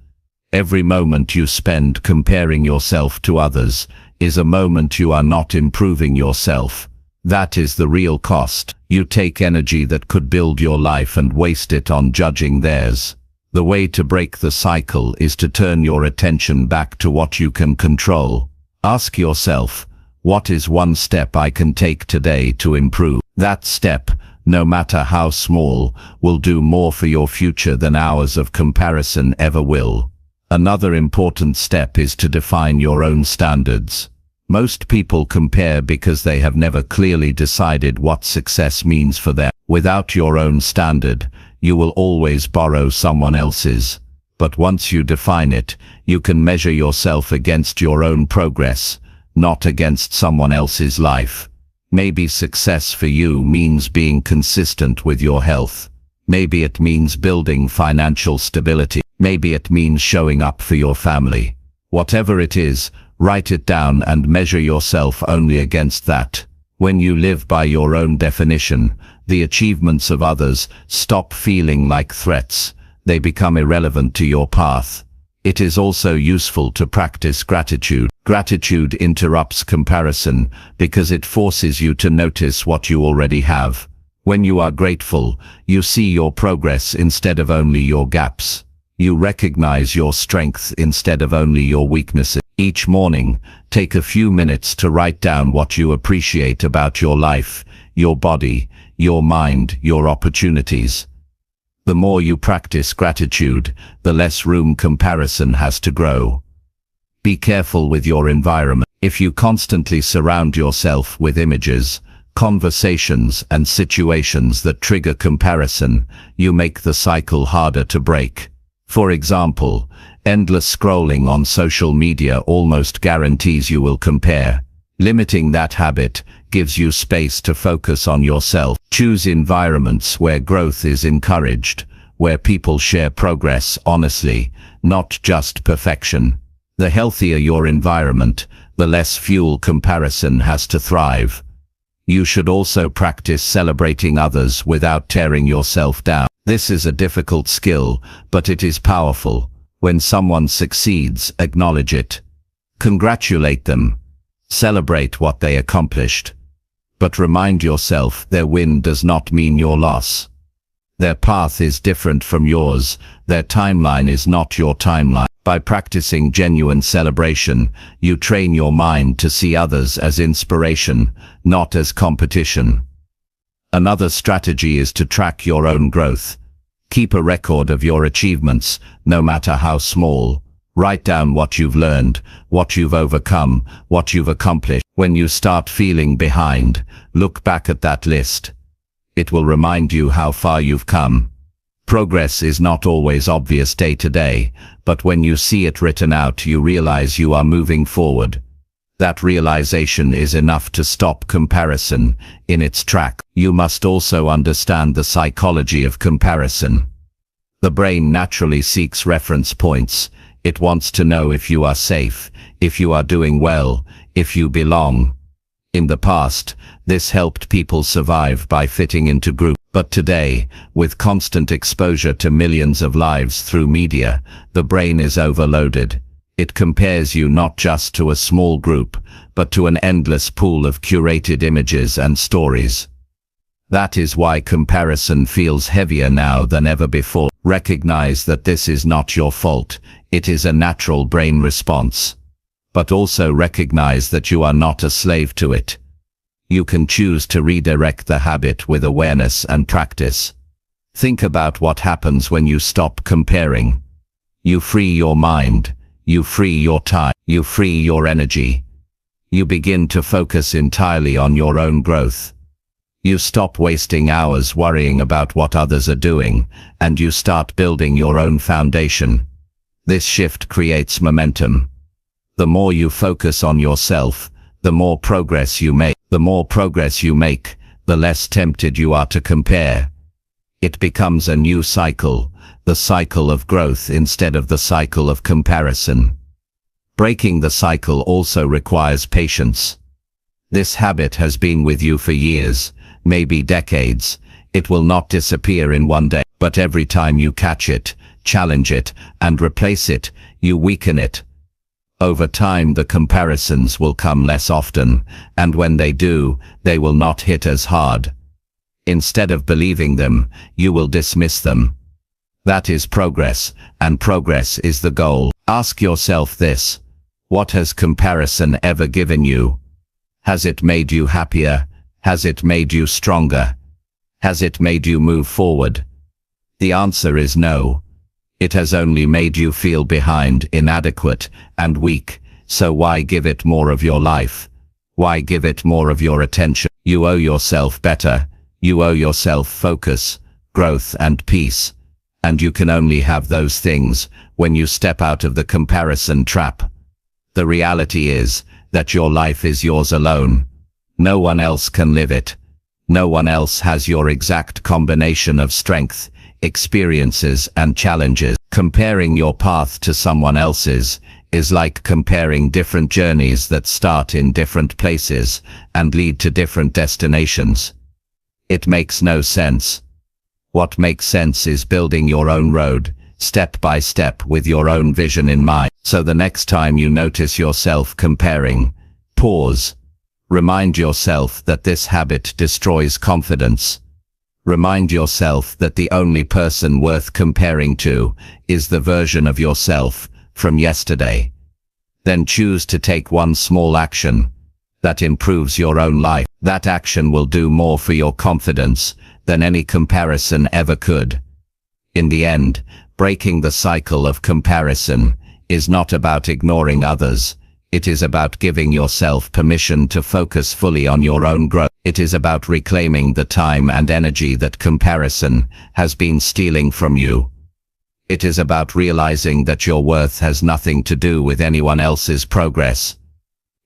Every moment you spend comparing yourself to others is a moment you are not improving yourself. That is the real cost. You take energy that could build your life and waste it on judging theirs. The way to break the cycle is to turn your attention back to what you can control. Ask yourself, what is one step I can take today to improve? That step, no matter how small, will do more for your future than hours of comparison ever will. Another important step is to define your own standards. Most people compare because they have never clearly decided what success means for them. Without your own standard, you will always borrow someone else's. But once you define it, you can measure yourself against your own progress, not against someone else's life. Maybe success for you means being consistent with your health. Maybe it means building financial stability. Maybe it means showing up for your family. Whatever it is, write it down and measure yourself only against that. When you live by your own definition, the achievements of others stop feeling like threats. They become irrelevant to your path. It is also useful to practice gratitude. Gratitude interrupts comparison because it forces you to notice what you already have. When you are grateful, you see your progress instead of only your gaps. You recognize your strength instead of only your weaknesses. Each morning, take a few minutes to write down what you appreciate about your life, your body, your mind, your opportunities. The more you practice gratitude, the less room comparison has to grow. Be careful with your environment. If you constantly surround yourself with images, conversations, and situations that trigger comparison, you make the cycle harder to break. For example, endless scrolling on social media almost guarantees you will compare. Limiting that habit gives you space to focus on yourself. Choose environments where growth is encouraged, where people share progress honestly, not just perfection. The healthier your environment, the less fuel comparison has to thrive. You should also practice celebrating others without tearing yourself down. This is a difficult skill, but it is powerful. When someone succeeds, acknowledge it. Congratulate them. Celebrate what they accomplished. But remind yourself their win does not mean your loss. Their path is different from yours. Their timeline is not your timeline. By practicing genuine celebration, you train your mind to see others as inspiration, not as competition. Another strategy is to track your own growth. Keep a record of your achievements, no matter how small. Write down what you've learned, what you've overcome, what you've accomplished. When you start feeling behind, look back at that list. It will remind you how far you've come. Progress is not always obvious day to day, but when you see it written out, you realize you are moving forward. That realization is enough to stop comparison in its track. You must also understand the psychology of comparison. The brain naturally seeks reference points. It wants to know if you are safe, if you are doing well, if you belong. In the past, this helped people survive by fitting into groups. But today, with constant exposure to millions of lives through media, the brain is overloaded. It compares you not just to a small group, but to an endless pool of curated images and stories. That is why comparison feels heavier now than ever before. Recognize that this is not your fault. It is a natural brain response. But also recognize that you are not a slave to it. You can choose to redirect the habit with awareness and practice. Think about what happens when you stop comparing. You free your mind. You free your time. You free your energy. You begin to focus entirely on your own growth. You stop wasting hours worrying about what others are doing, and you start building your own foundation. This shift creates momentum. The more you focus on yourself, the more progress you make. The more progress you make, the less tempted you are to compare. It becomes a new cycle, the cycle of growth instead of the cycle of comparison. Breaking the cycle also requires patience. This habit has been with you for years, maybe decades. It will not disappear in one day, but every time you catch it, challenge it, and replace it, you weaken it. Over time, the comparisons will come less often, and when they do, they will not hit as hard. Instead of believing them, you will dismiss them. That is progress, and progress is the goal. Ask yourself this: what has comparison ever given you? Has it made you happier? Has it made you stronger? Has it made you move forward? The answer is no. It has only made you feel behind, inadequate, and weak. So why give it more of your life? Why give it more of your attention? You owe yourself better. You owe yourself focus, growth, and peace. And you can only have those things when you step out of the comparison trap. The reality is that your life is yours alone. No one else can live it. No one else has your exact combination of strength, experiences, and challenges. Comparing your path to someone else's is like comparing different journeys that start in different places and lead to different destinations. It makes no sense. What makes sense is building your own road, step by step, with your own vision in mind. So the next time you notice yourself comparing, pause. Remind yourself that this habit destroys confidence. Remind yourself that the only person worth comparing to is the version of yourself from yesterday. Then choose to take one small action that improves your own life. That action will do more for your confidence than any comparison ever could. In the end, breaking the cycle of comparison is not about ignoring others. It is about giving yourself permission to focus fully on your own growth. It is about reclaiming the time and energy that comparison has been stealing from you. It is about realizing that your worth has nothing to do with anyone else's progress.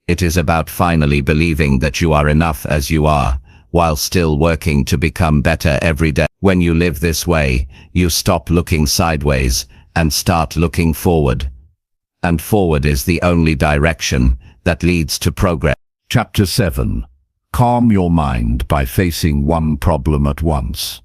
It is about finally believing that you are enough as you are, while still working to become better every day. When you live this way, you stop looking sideways and start looking forward. And forward is the only direction that leads to progress. Chapter 7. Calm your mind by facing one problem at once.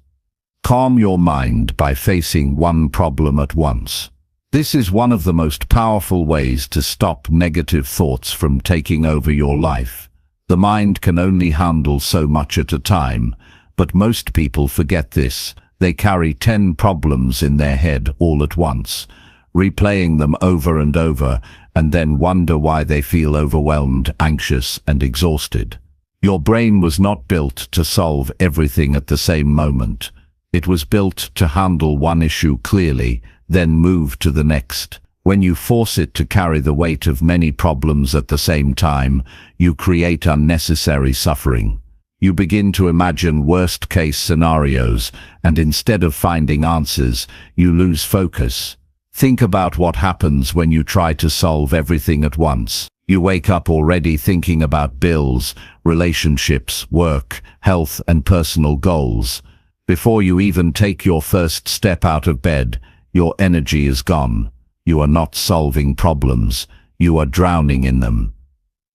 Calm your mind by facing one problem at once. This is one of the most powerful ways to stop negative thoughts from taking over your life. The mind can only handle so much at a time, but most people forget this. They carry 10 problems in their head all at once, replaying them over and over, and then wonder why they feel overwhelmed, anxious, and exhausted. Your brain was not built to solve everything at the same moment. It was built to handle one issue clearly, then move to the next. When you force it to carry the weight of many problems at the same time, you create unnecessary suffering. You begin to imagine worst-case scenarios, and instead of finding answers, you lose focus. Think about what happens when you try to solve everything at once. You wake up already thinking about bills, relationships, work, health, and personal goals. Before you even take your first step out of bed, your energy is gone. You are not solving problems, you are drowning in them.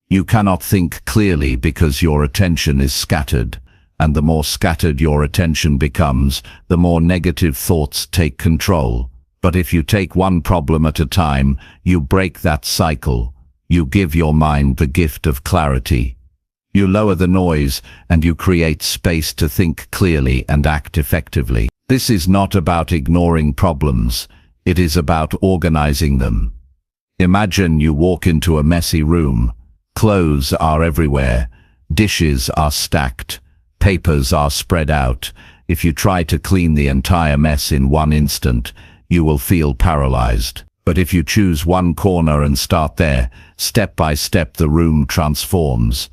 You cannot think clearly because your attention is scattered, and the more scattered your attention becomes, the more negative thoughts take control. But if you take one problem at a time, you break that cycle. You give your mind the gift of clarity. You lower the noise, and you create space to think clearly and act effectively. This is not about ignoring problems. It is about organizing them. Imagine you walk into a messy room. Clothes are everywhere. Dishes are stacked. Papers are spread out. If you try to clean the entire mess in one instant, you will feel paralyzed. But if you choose one corner and start there, step by step the room transforms.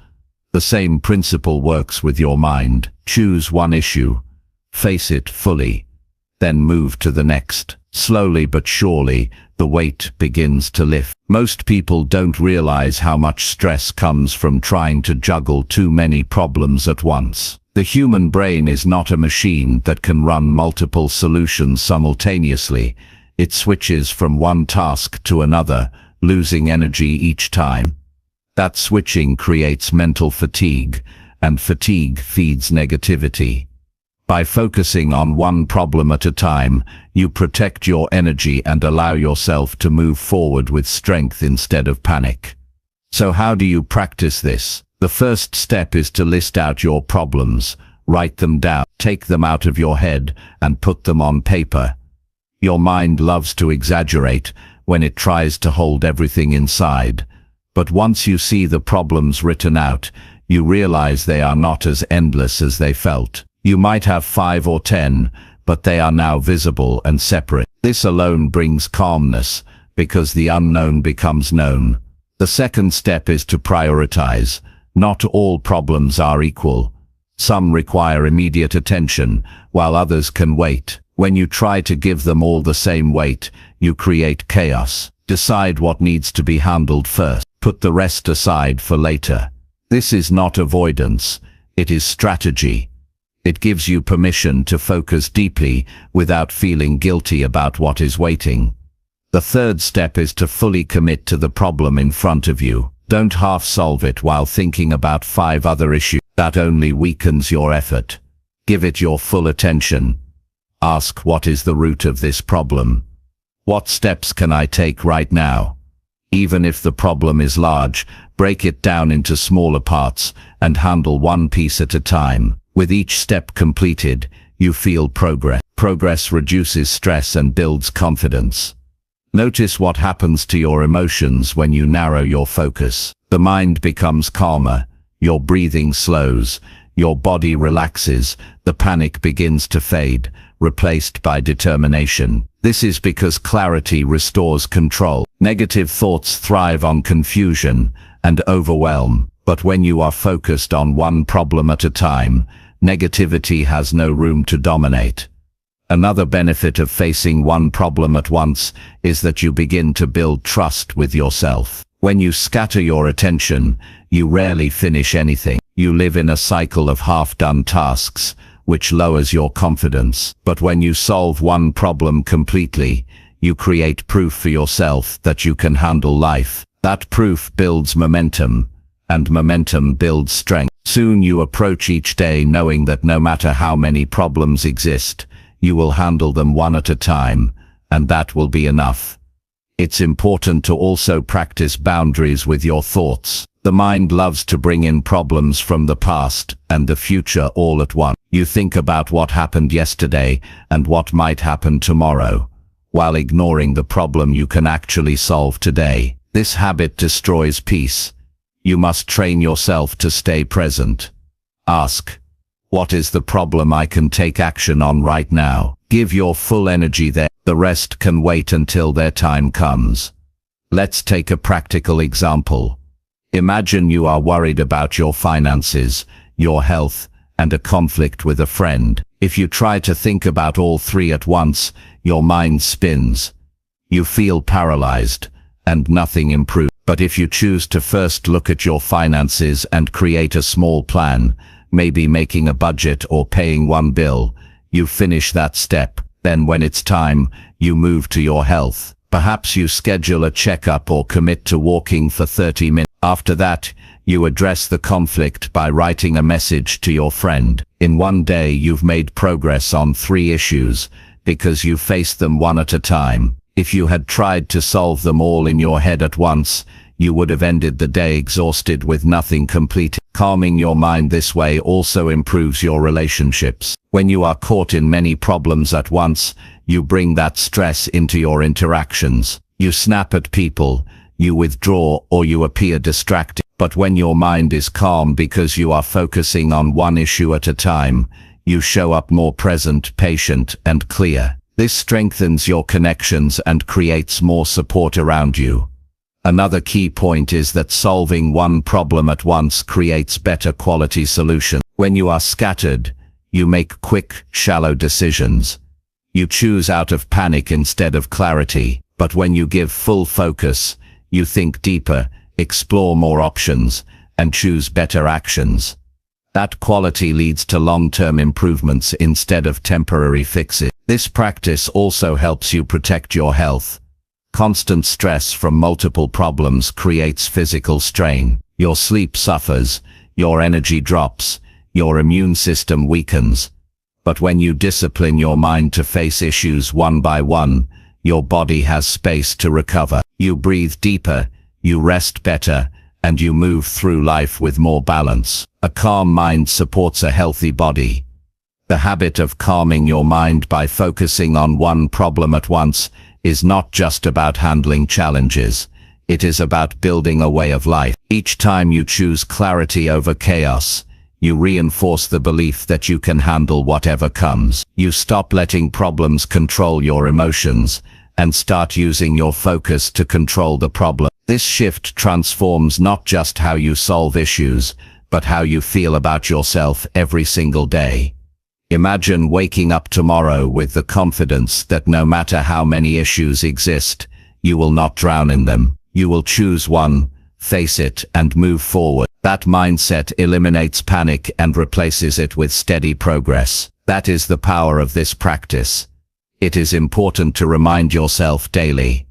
The same principle works with your mind. Choose one issue, face it fully, then move to the next. Slowly but surely, the weight begins to lift. Most people don't realize how much stress comes from trying to juggle too many problems at once. The human brain is not a machine that can run multiple solutions simultaneously. It switches from one task to another, losing energy each time. That switching creates mental fatigue, and fatigue feeds negativity. By focusing on one problem at a time, you protect your energy and allow yourself to move forward with strength instead of panic. So how do you practice this? The first step is to list out your problems, write them down, take them out of your head, and put them on paper. Your mind loves to exaggerate when it tries to hold everything inside. But once you see the problems written out, you realize they are not as endless as they felt. You might have 5 or 10, but they are now visible and separate. This alone brings calmness, because the unknown becomes known. The second step is to prioritize. Not all problems are equal. Some require immediate attention, while others can wait. When you try to give them all the same weight, you create chaos. Decide what needs to be handled first. Put the rest aside for later. This is not avoidance, it is strategy. It gives you permission to focus deeply without feeling guilty about what is waiting. The third step is to fully commit to the problem in front of you. Don't half solve it while thinking about 5 other issues. That only weakens your effort. Give it your full attention. Ask, what is the root of this problem? What steps can I take right now? Even if the problem is large, break it down into smaller parts and handle one piece at a time. With each step completed, you feel progress. Progress reduces stress and builds confidence. Notice what happens to your emotions when you narrow your focus. The mind becomes calmer, your breathing slows, your body relaxes, the panic begins to fade, replaced by determination. This is because clarity restores control. Negative thoughts thrive on confusion and overwhelm, but when you are focused on one problem at a time, negativity has no room to dominate. Another benefit of facing one problem at once is that you begin to build trust with yourself. When you scatter your attention, you rarely finish anything. You live in a cycle of half-done tasks, which lowers your confidence. But when you solve one problem completely, you create proof for yourself that you can handle life. That proof builds momentum, and momentum builds strength. Soon you approach each day knowing that no matter how many problems exist, you will handle them one at a time, and that will be enough. It's important to also practice boundaries with your thoughts. The mind loves to bring in problems from the past and the future all at once. You think about what happened yesterday and what might happen tomorrow, while ignoring the problem you can actually solve today. This habit destroys peace. You must train yourself to stay present. Ask, what is the problem I can take action on right now? Give your full energy there. The rest can wait until their time comes. Let's take a practical example. Imagine you are worried about your finances, your health, and a conflict with a friend. If you try to think about all three at once, your mind spins. You feel paralyzed, and nothing improves. But if you choose to first look at your finances and create a small plan, maybe making a budget or paying one bill, you finish that step. Then when it's time, you move to your health. Perhaps you schedule a checkup or commit to walking for 30 minutes. After that, you address the conflict by writing a message to your friend. In one day you've made progress on 3 issues, because you faced them one at a time. If you had tried to solve them all in your head at once, you would have ended the day exhausted with nothing completed. Calming your mind this way also improves your relationships. When you are caught in many problems at once, you bring that stress into your interactions. You snap at people, you withdraw, or you appear distracted. But when your mind is calm because you are focusing on one issue at a time, you show up more present, patient, and clear. This strengthens your connections and creates more support around you. Another key point is that solving one problem at once creates better quality solutions. When you are scattered, you make quick, shallow decisions. You choose out of panic instead of clarity. But when you give full focus, you think deeper, explore more options, and choose better actions. That quality leads to long-term improvements instead of temporary fixes. This practice also helps you protect your health. Constant stress from multiple problems creates physical strain. Your sleep suffers, your energy drops, your immune system weakens. But when you discipline your mind to face issues one by one, your body has space to recover. You breathe deeper, you rest better, and you move through life with more balance. A calm mind supports a healthy body. The habit of calming your mind by focusing on one problem at once is not just about handling challenges. It is about building a way of life. Each time you choose clarity over chaos, you reinforce the belief that you can handle whatever comes. You stop letting problems control your emotions and start using your focus to control the problem. This shift transforms not just how you solve issues, but how you feel about yourself every single day. Imagine waking up tomorrow with the confidence that no matter how many issues exist, you will not drown in them. You will choose one, face it, and move forward. That mindset eliminates panic and replaces it with steady progress. That is the power of this practice. It is important to remind yourself daily,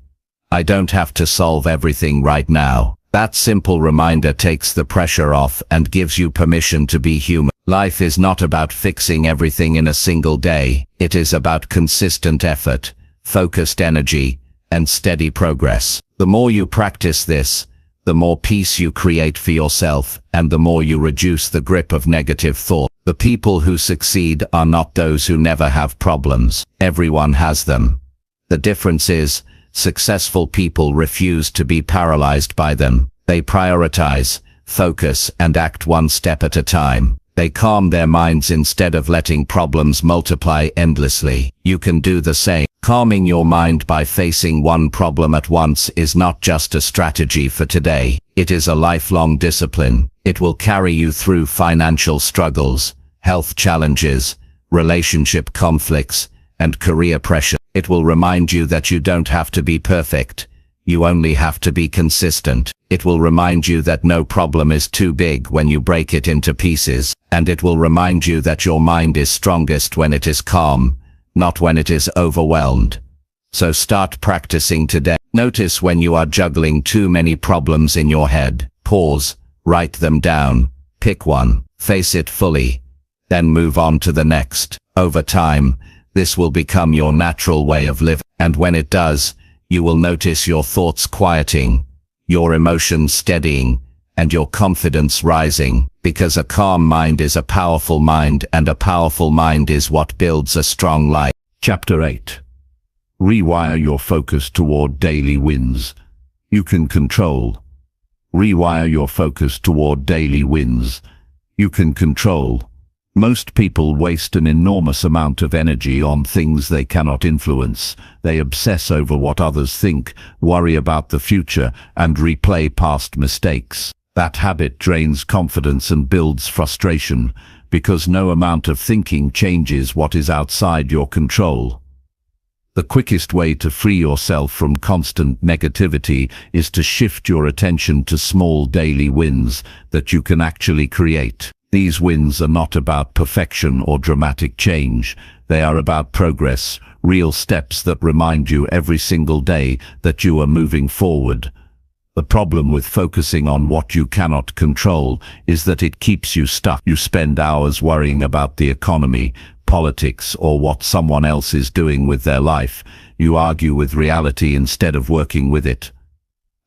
I don't have to solve everything right now. That simple reminder takes the pressure off and gives you permission to be human. Life is not about fixing everything in a single day. It is about consistent effort, focused energy, and steady progress. The more you practice this, the more peace you create for yourself, and the more you reduce the grip of negative thought. The people who succeed are not those who never have problems. Everyone has them. The difference is, successful people refuse to be paralyzed by them. They prioritize, focus, and act one step at a time. They calm their minds instead of letting problems multiply endlessly. You can do the same. Calming your mind by facing one problem at once is not just a strategy for today. It is a lifelong discipline. It will carry you through financial struggles, health challenges, relationship conflicts, and career pressure. It will remind you that you don't have to be perfect. You only have to be consistent. It will remind you that no problem is too big when you break it into pieces. And it will remind you that your mind is strongest when it is calm, not when it is overwhelmed. So start practicing today. Notice when you are juggling too many problems in your head. Pause, write them down, pick one, face it fully, then move on to the next. Over time, this will become your natural way of living. And when it does, you will notice your thoughts quieting, your emotions steadying, and your confidence rising. Because a calm mind is a powerful mind, and a powerful mind is what builds a strong life. Chapter 8. Rewire your focus toward daily wins you can control. Rewire your focus toward daily wins you can control. Most people waste an enormous amount of energy on things they cannot influence. They obsess over what others think, worry about the future, and replay past mistakes. That habit drains confidence and builds frustration, because no amount of thinking changes what is outside your control. The quickest way to free yourself from constant negativity is to shift your attention to small daily wins that you can actually create. These wins are not about perfection or dramatic change. They are about progress, real steps that remind you every single day that you are moving forward. The problem with focusing on what you cannot control is that it keeps you stuck. You spend hours worrying about the economy, politics, or what someone else is doing with their life. You argue with reality instead of working with it.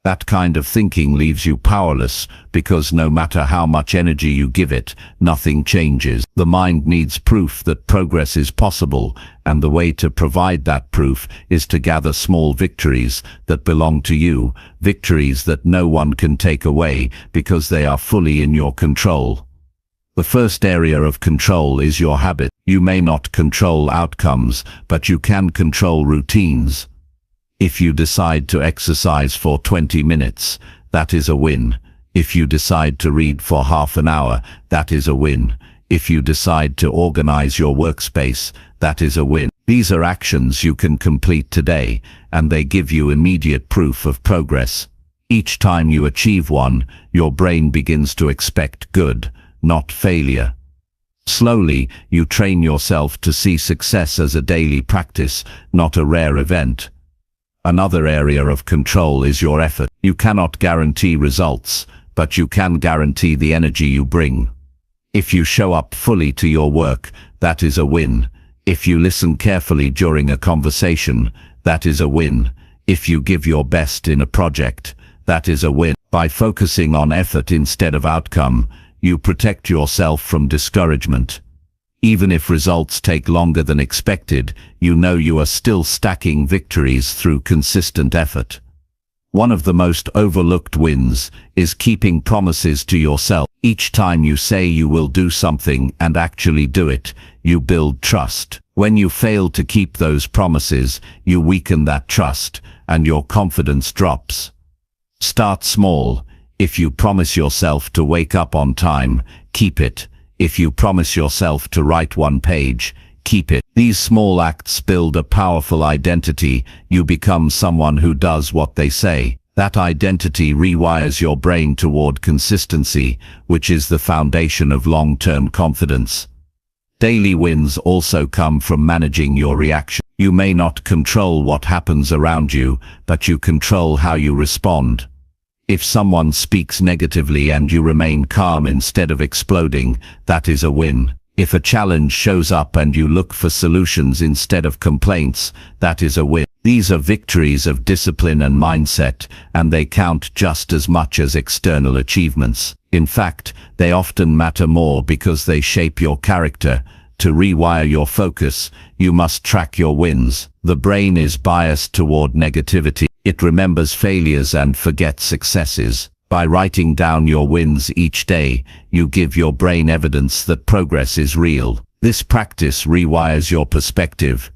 That kind of thinking leaves you powerless, because no matter how much energy you give it, nothing changes. The mind needs proof that progress is possible, and the way to provide that proof is to gather small victories that belong to you, victories that no one can take away because they are fully in your control. The first area of control is your habit. You may not control outcomes, but you can control routines. If you decide to exercise for 20 minutes, that is a win. If you decide to read for half an hour, that is a win. If you decide to organize your workspace, that is a win. These are actions you can complete today, and they give you immediate proof of progress. Each time you achieve one, your brain begins to expect good, not failure. Slowly, you train yourself to see success as a daily practice, not a rare event. Another area of control is your effort. You cannot guarantee results, but you can guarantee the energy you bring. If you show up fully to your work, that is a win. If you listen carefully during a conversation, that is a win. If you give your best in a project, that is a win. By focusing on effort instead of outcome, you protect yourself from discouragement. Even if results take longer than expected, you know you are still stacking victories through consistent effort. One of the most overlooked wins is keeping promises to yourself. Each time you say you will do something and actually do it, you build trust. When you fail to keep those promises, you weaken that trust, and your confidence drops. Start small. If you promise yourself to wake up on time, keep it. If you promise yourself to write one page, keep it. These small acts build a powerful identity. You become someone who does what they say. That identity rewires your brain toward consistency, which is the foundation of long-term confidence. Daily wins also come from managing your reaction. You may not control what happens around you, but you control how you respond. If someone speaks negatively and you remain calm instead of exploding, that is a win. If a challenge shows up and you look for solutions instead of complaints, that is a win. These are victories of discipline and mindset, and they count just as much as external achievements. In fact, they often matter more because they shape your character. To rewire your focus, you must track your wins. The brain is biased toward negativity. It remembers failures and forgets successes. By writing down your wins each day, you give your brain evidence that progress is real. This practice rewires your perspective.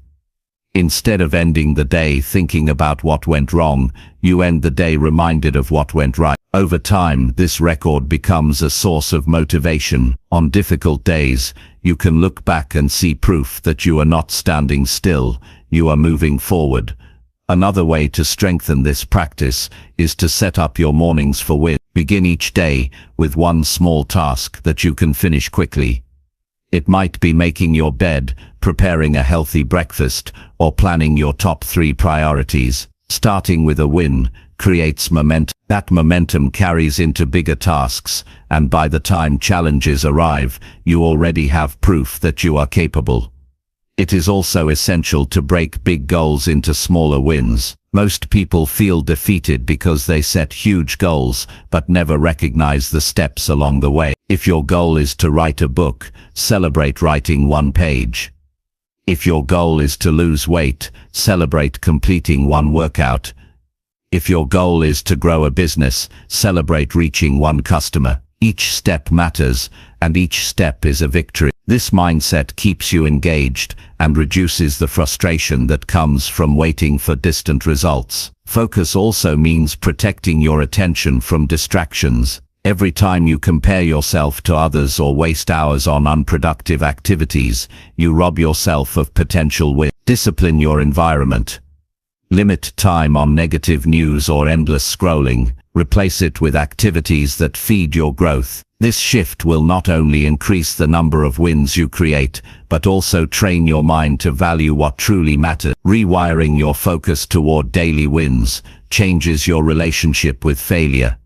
Instead of ending the day thinking about what went wrong, you end the day reminded of what went right. Over time, this record becomes a source of motivation. On difficult days, you can look back and see proof that you are not standing still, you are moving forward. Another way to strengthen this practice is to set up your mornings for win. Begin each day with one small task that you can finish quickly. It might be making your bed, preparing a healthy breakfast, or planning your top 3 priorities. Starting with a win creates momentum. That momentum carries into bigger tasks, and by the time challenges arrive, you already have proof that you are capable. It is also essential to break big goals into smaller wins. Most people feel defeated because they set huge goals, but never recognize the steps along the way. If your goal is to write a book, celebrate writing one page. If your goal is to lose weight, celebrate completing one workout. If your goal is to grow a business, celebrate reaching one customer. Each step matters, and each step is a victory. This mindset keeps you engaged and reduces the frustration that comes from waiting for distant results. Focus also means protecting your attention from distractions. Every time you compare yourself to others or waste hours on unproductive activities, you rob yourself of potential win. Discipline your environment. Limit time on negative news or endless scrolling. Replace it with activities that feed your growth. This shift will not only increase the number of wins you create, but also train your mind to value what truly matters. Rewiring your focus toward daily wins changes your relationship with failure.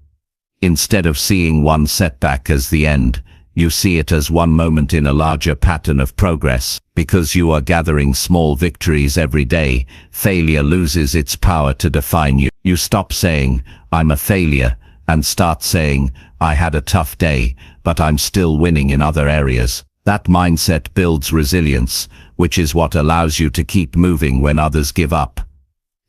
Instead of seeing one setback as the end, you see it as one moment in a larger pattern of progress. Because you are gathering small victories every day, failure loses its power to define you. You stop saying, "I'm a failure," and start saying, "I had a tough day, but I'm still winning in other areas." That mindset builds resilience, which is what allows you to keep moving when others give up.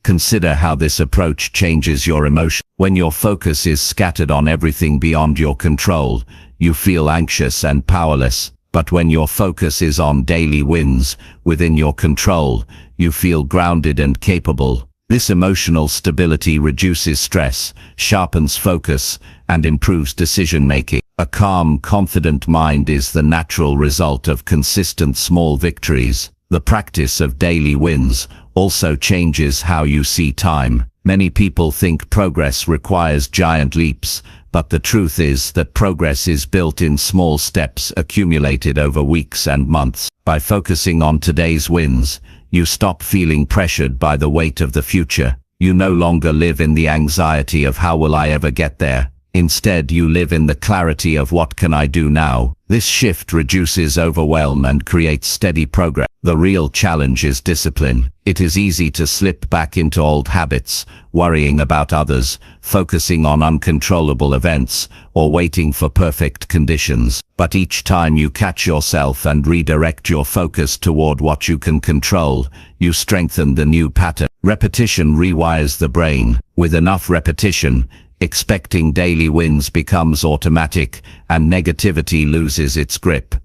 Consider how this approach changes your emotion. When your focus is scattered on everything beyond your control, you feel anxious and powerless. But when your focus is on daily wins within your control, you feel grounded and capable. This emotional stability reduces stress, sharpens focus, and improves decision-making. A calm, confident mind is the natural result of consistent small victories. The practice of daily wins also changes how you see time. Many people think progress requires giant leaps, but the truth is that progress is built in small steps accumulated over weeks and months. By focusing on today's wins, you stop feeling pressured by the weight of the future. You no longer live in the anxiety of how will I ever get there. Instead, you live in the clarity of what can I do now. This shift reduces overwhelm and creates steady progress. The real challenge is discipline. It is easy to slip back into old habits, worrying about others, focusing on uncontrollable events, or waiting for perfect conditions. But each time you catch yourself and redirect your focus toward what you can control, you strengthen the new pattern. Repetition rewires the brain. With enough repetition, expecting daily wins becomes automatic, and negativity loses its grip.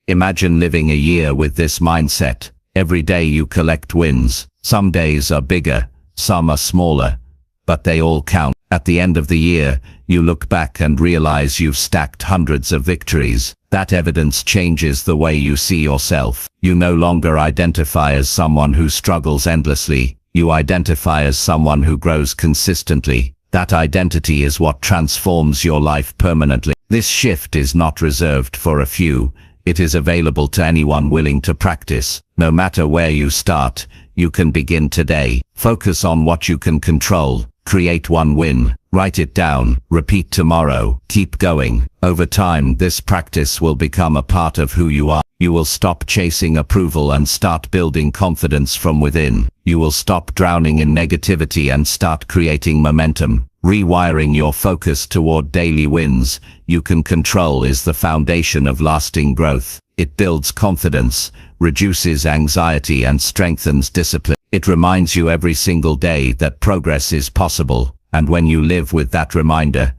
Imagine living a year with this mindset. Every day you collect wins. Some days are bigger, some are smaller, but they all count. At the end of the year, you look back and realize you've stacked hundreds of victories. That evidence changes the way you see yourself. You no longer identify as someone who struggles endlessly. You identify as someone who grows consistently. That identity is what transforms your life permanently. This shift is not reserved for a few. It is available to anyone willing to practice. No matter where you start, you can begin today. Focus on what you can control. Create one win. Write it down. Repeat tomorrow. Keep going. Over time, this practice will become a part of who you are. You will stop chasing approval and start building confidence from within. You will stop drowning in negativity and start creating momentum. Rewiring your focus toward daily wins you can control is the foundation of lasting growth. It builds confidence, reduces anxiety, and strengthens discipline. It reminds you every single day that progress is possible, and when you live with that reminder,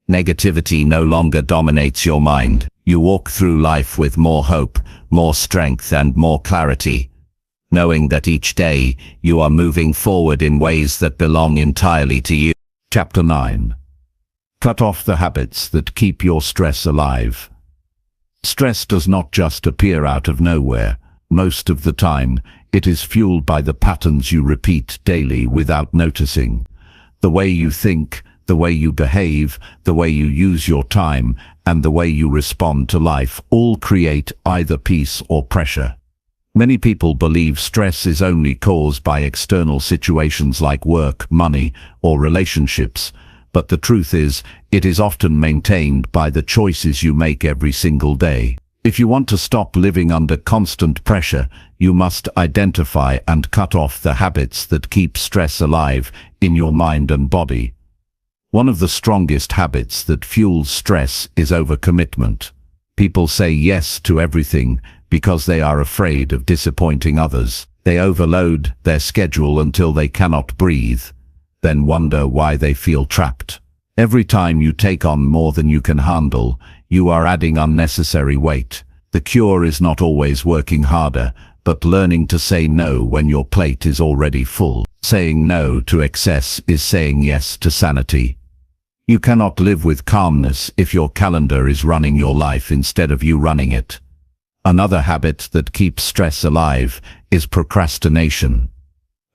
negativity no longer dominates your mind. You walk through life with more hope, more strength, and more clarity, knowing that each day you are moving forward in ways that belong entirely to you. Chapter 9. Cut off the habits that keep your stress alive. Stress does not just appear out of nowhere. Most of the time, it is fueled by the patterns you repeat daily without noticing. The way you think, the way you behave, the way you use your time, and the way you respond to life all create either peace or pressure. Many people believe stress is only caused by external situations like work, money, or relationships, but the truth is, it is often maintained by the choices you make every single day. If you want to stop living under constant pressure, you must identify and cut off the habits that keep stress alive in your mind and body. One of the strongest habits that fuels stress is overcommitment. People say yes to everything because they are afraid of disappointing others. They overload their schedule until they cannot breathe, then wonder why they feel trapped. Every time you take on more than you can handle, you are adding unnecessary weight. The cure is not always working harder, but learning to say no when your plate is already full. Saying no to excess is saying yes to sanity. You cannot live with calmness if your calendar is running your life instead of you running it. Another habit that keeps stress alive is procrastination.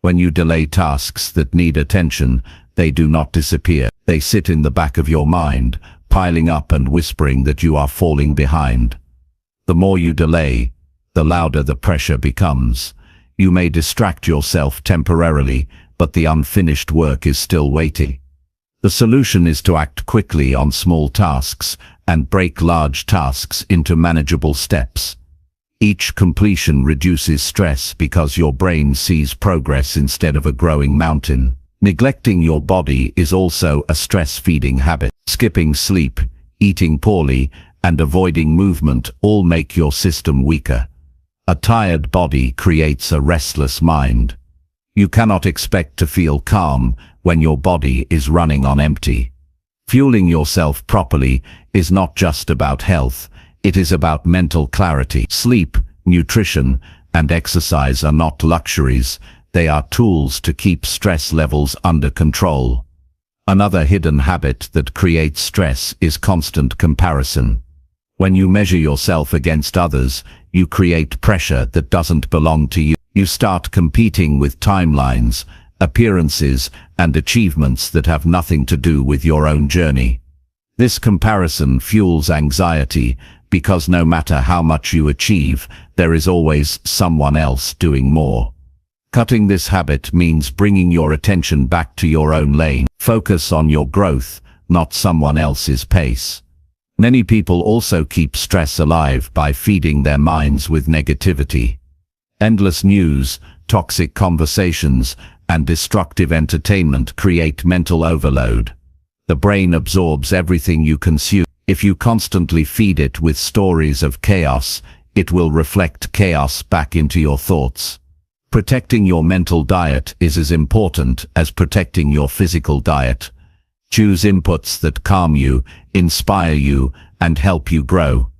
When you delay tasks that need attention, they do not disappear. They sit in the back of your mind, piling up and whispering that you are falling behind. The more you delay, the louder the pressure becomes. You may distract yourself temporarily, but the unfinished work is still waiting. The solution is to act quickly on small tasks and break large tasks into manageable steps. Each completion reduces stress because your brain sees progress instead of a growing mountain. Neglecting your body is also a stress-feeding habit. Skipping sleep, eating poorly, and avoiding movement all make your system weaker. A tired body creates a restless mind. You cannot expect to feel calm when your body is running on empty. Fueling yourself properly is not just about health, it is about mental clarity. Sleep, nutrition, and exercise are not luxuries, they are tools to keep stress levels under control. Another hidden habit that creates stress is constant comparison. When you measure yourself against others, you create pressure that doesn't belong to you. You start competing with timelines, appearances, and achievements that have nothing to do with your own journey. This comparison fuels anxiety because no matter how much you achieve, there is always someone else doing more. Cutting this habit means bringing your attention back to your own lane. Focus on your growth, not someone else's pace. Many people also keep stress alive by feeding their minds with negativity. Endless news, toxic conversations, and destructive entertainment create mental overload. The brain absorbs everything you consume. If you constantly feed it with stories of chaos, it will reflect chaos back into your thoughts. Protecting your mental diet is as important as protecting your physical diet. Choose inputs that calm you, inspire you, and help you grow.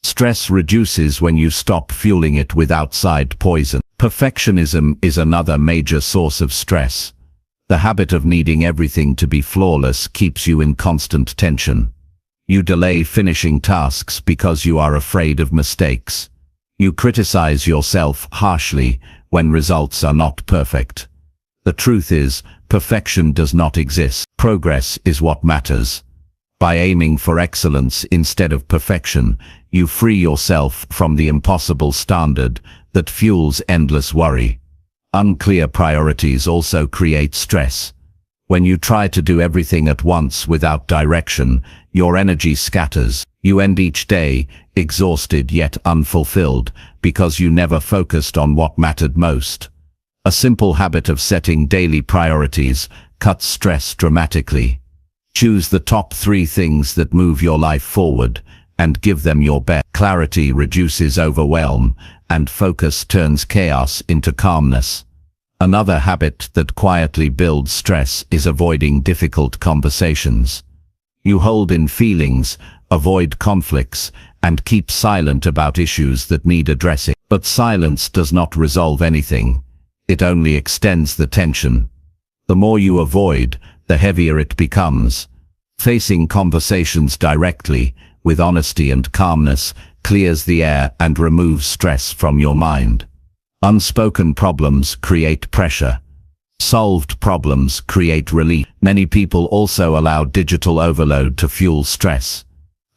Stress reduces when you stop fueling it with outside poison. Perfectionism is another major source of stress. The habit of needing everything to be flawless keeps you in constant tension. You delay finishing tasks because you are afraid of mistakes. You criticize yourself harshly when results are not perfect. The truth is, perfection does not exist. Progress is what matters. By aiming for excellence instead of perfection, you free yourself from the impossible standard that fuels endless worry. Unclear priorities also create stress. When you try to do everything at once without direction, your energy scatters. You end each day exhausted yet unfulfilled because you never focused on what mattered most. A simple habit of setting daily priorities cuts stress dramatically. Choose the top 3 things that move your life forward and give them your best. Clarity reduces overwhelm, and focus turns chaos into calmness. Another habit that quietly builds stress is avoiding difficult conversations. You hold in feelings, avoid conflicts, and keep silent about issues that need addressing. But silence does not resolve anything. It only extends the tension. The more you avoid, the heavier it becomes. Facing conversations directly, with honesty and calmness, clears the air and removes stress from your mind. Unspoken problems create pressure. Solved problems create relief. Many people also allow digital overload to fuel stress.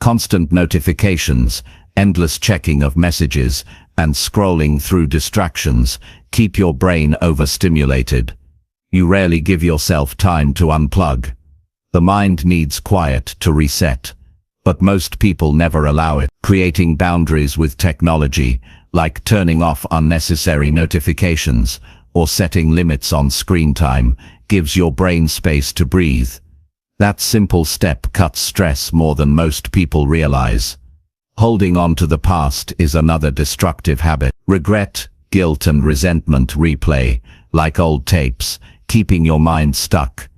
Constant notifications, endless checking of messages, and scrolling through distractions keep your brain overstimulated. You rarely give yourself time to unplug. The mind needs quiet to reset. but most people never allow it. Creating boundaries with technology, like turning off unnecessary notifications or setting limits on screen time, gives your brain space to breathe. That simple step cuts stress more than most people realize. Holding on to the past is another destructive habit. Regret, guilt and resentment replay, like old tapes, keeping your mind stuck.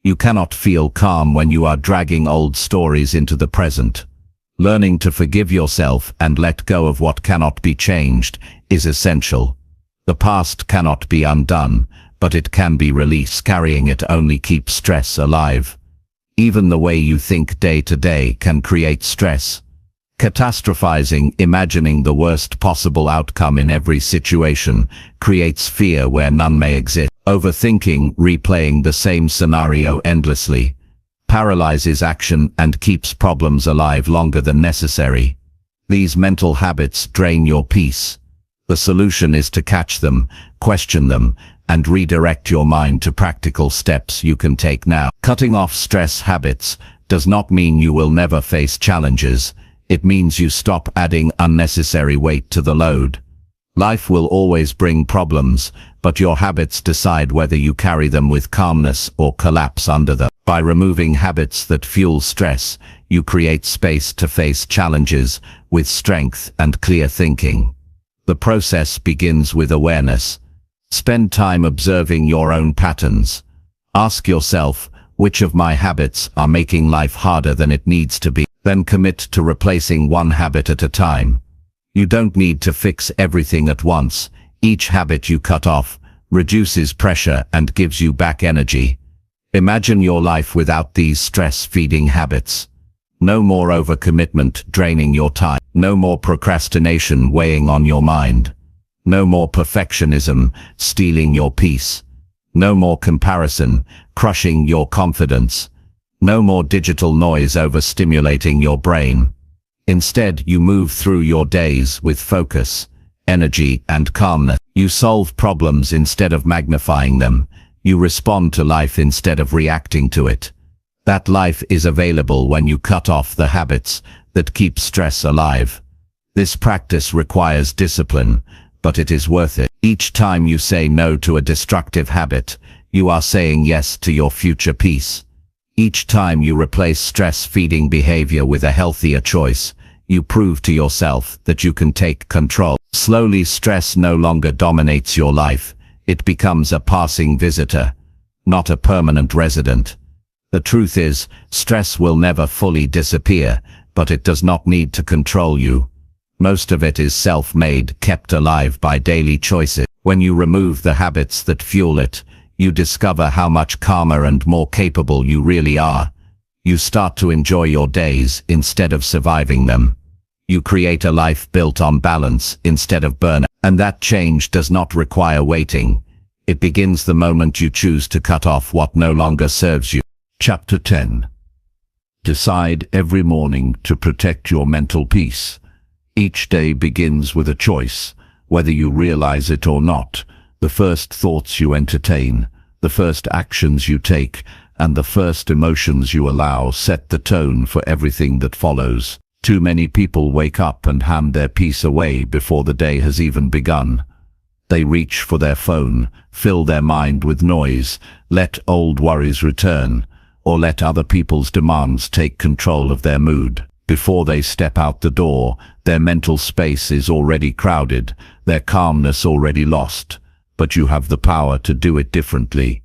You cannot feel calm when you are dragging old stories into the present. Learning to forgive yourself and let go of what cannot be changed is essential. The past cannot be undone, but it can be released. Carrying it only keeps stress alive. Even the way you think day to day can create stress. Catastrophizing, imagining the worst possible outcome in every situation, creates fear where none may exist. Overthinking, replaying the same scenario endlessly, paralyzes action and keeps problems alive longer than necessary. These mental habits drain your peace. The solution is to catch them, question them, and redirect your mind to practical steps you can take now. Cutting off stress habits does not mean you will never face challenges. It means you stop adding unnecessary weight to the load. Life will always bring problems, but your habits decide whether you carry them with calmness or collapse under them. By removing habits that fuel stress, you create space to face challenges with strength and clear thinking. The process begins with awareness. Spend time observing your own patterns. Ask yourself, which of my habits are making life harder than it needs to be? Then commit to replacing one habit at a time. You don't need to fix everything at once. Each habit you cut off reduces pressure and gives you back energy. Imagine your life without these stress-feeding habits. No more overcommitment draining your time. No more procrastination weighing on your mind. No more perfectionism stealing your peace. No more comparison crushing your confidence. No more digital noise overstimulating your brain. Instead, you move through your days with focus, energy, and calmness. You solve problems instead of magnifying them. You respond to life instead of reacting to it. That life is available when you cut off the habits that keep stress alive. This practice requires discipline, but it is worth it. Each time you say no to a destructive habit, you are saying yes to your future peace. Each time you replace stress-feeding behavior with a healthier choice, you prove to yourself that you can take control. Slowly, stress no longer dominates your life. It becomes a passing visitor, not a permanent resident. The truth is, stress will never fully disappear, but it does not need to control you. Most of it is self-made, kept alive by daily choices. When you remove the habits that fuel it, you discover how much calmer and more capable you really are. You start to enjoy your days instead of surviving them. You create a life built on balance instead of burnout. And that change does not require waiting. It begins the moment you choose to cut off what no longer serves you. Chapter 10. Decide every morning to protect your mental peace. Each day begins with a choice, whether you realize it or not. The first thoughts you entertain, the first actions you take, and the first emotions you allow set the tone for everything that follows. Too many people wake up and hand their peace away before the day has even begun. They reach for their phone, fill their mind with noise, let old worries return, or let other people's demands take control of their mood. Before they step out the door, their mental space is already crowded, their calmness already lost. But you have the power to do it differently.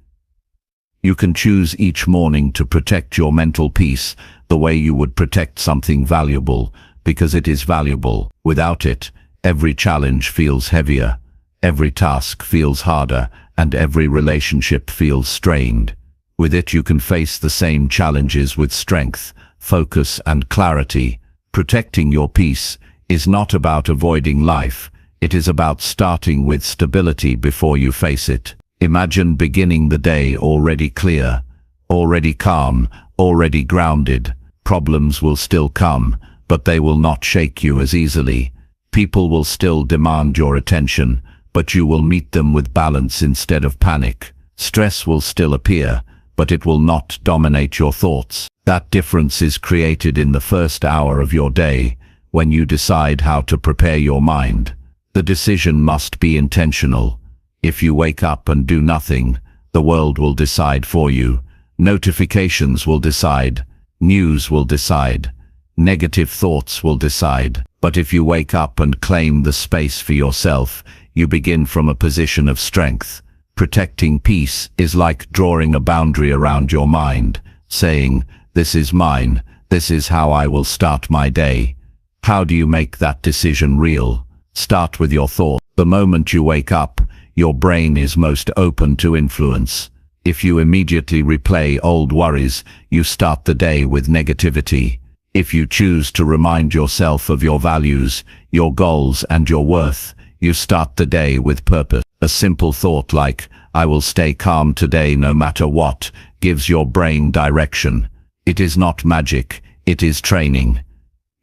You can choose each morning to protect your mental peace the way you would protect something valuable, because it is valuable. Without it, every challenge feels heavier, every task feels harder, and every relationship feels strained. With it you can face the same challenges with strength, focus, and clarity. Protecting your peace is not about avoiding life. It is about starting with stability before you face it. Imagine beginning the day already clear, already calm, already grounded. Problems will still come, but they will not shake you as easily. People will still demand your attention, but you will meet them with balance instead of panic. Stress will still appear, but it will not dominate your thoughts. That difference is created in the first hour of your day, when you decide how to prepare your mind. The decision must be intentional. If you wake up and do nothing, the world will decide for you. Notifications will decide. News will decide. Negative thoughts will decide. But if you wake up and claim the space for yourself, you begin from a position of strength. Protecting peace is like drawing a boundary around your mind, saying, "This is mine, this is how I will start my day." How do you make that decision real? Start with your thought. The moment you wake up, your brain is most open to influence. If you immediately replay old worries, you start the day with negativity. If you choose to remind yourself of your values, your goals and your worth, you start the day with purpose. A simple thought like, "I will stay calm today no matter what," gives your brain direction. It is not magic, it is training.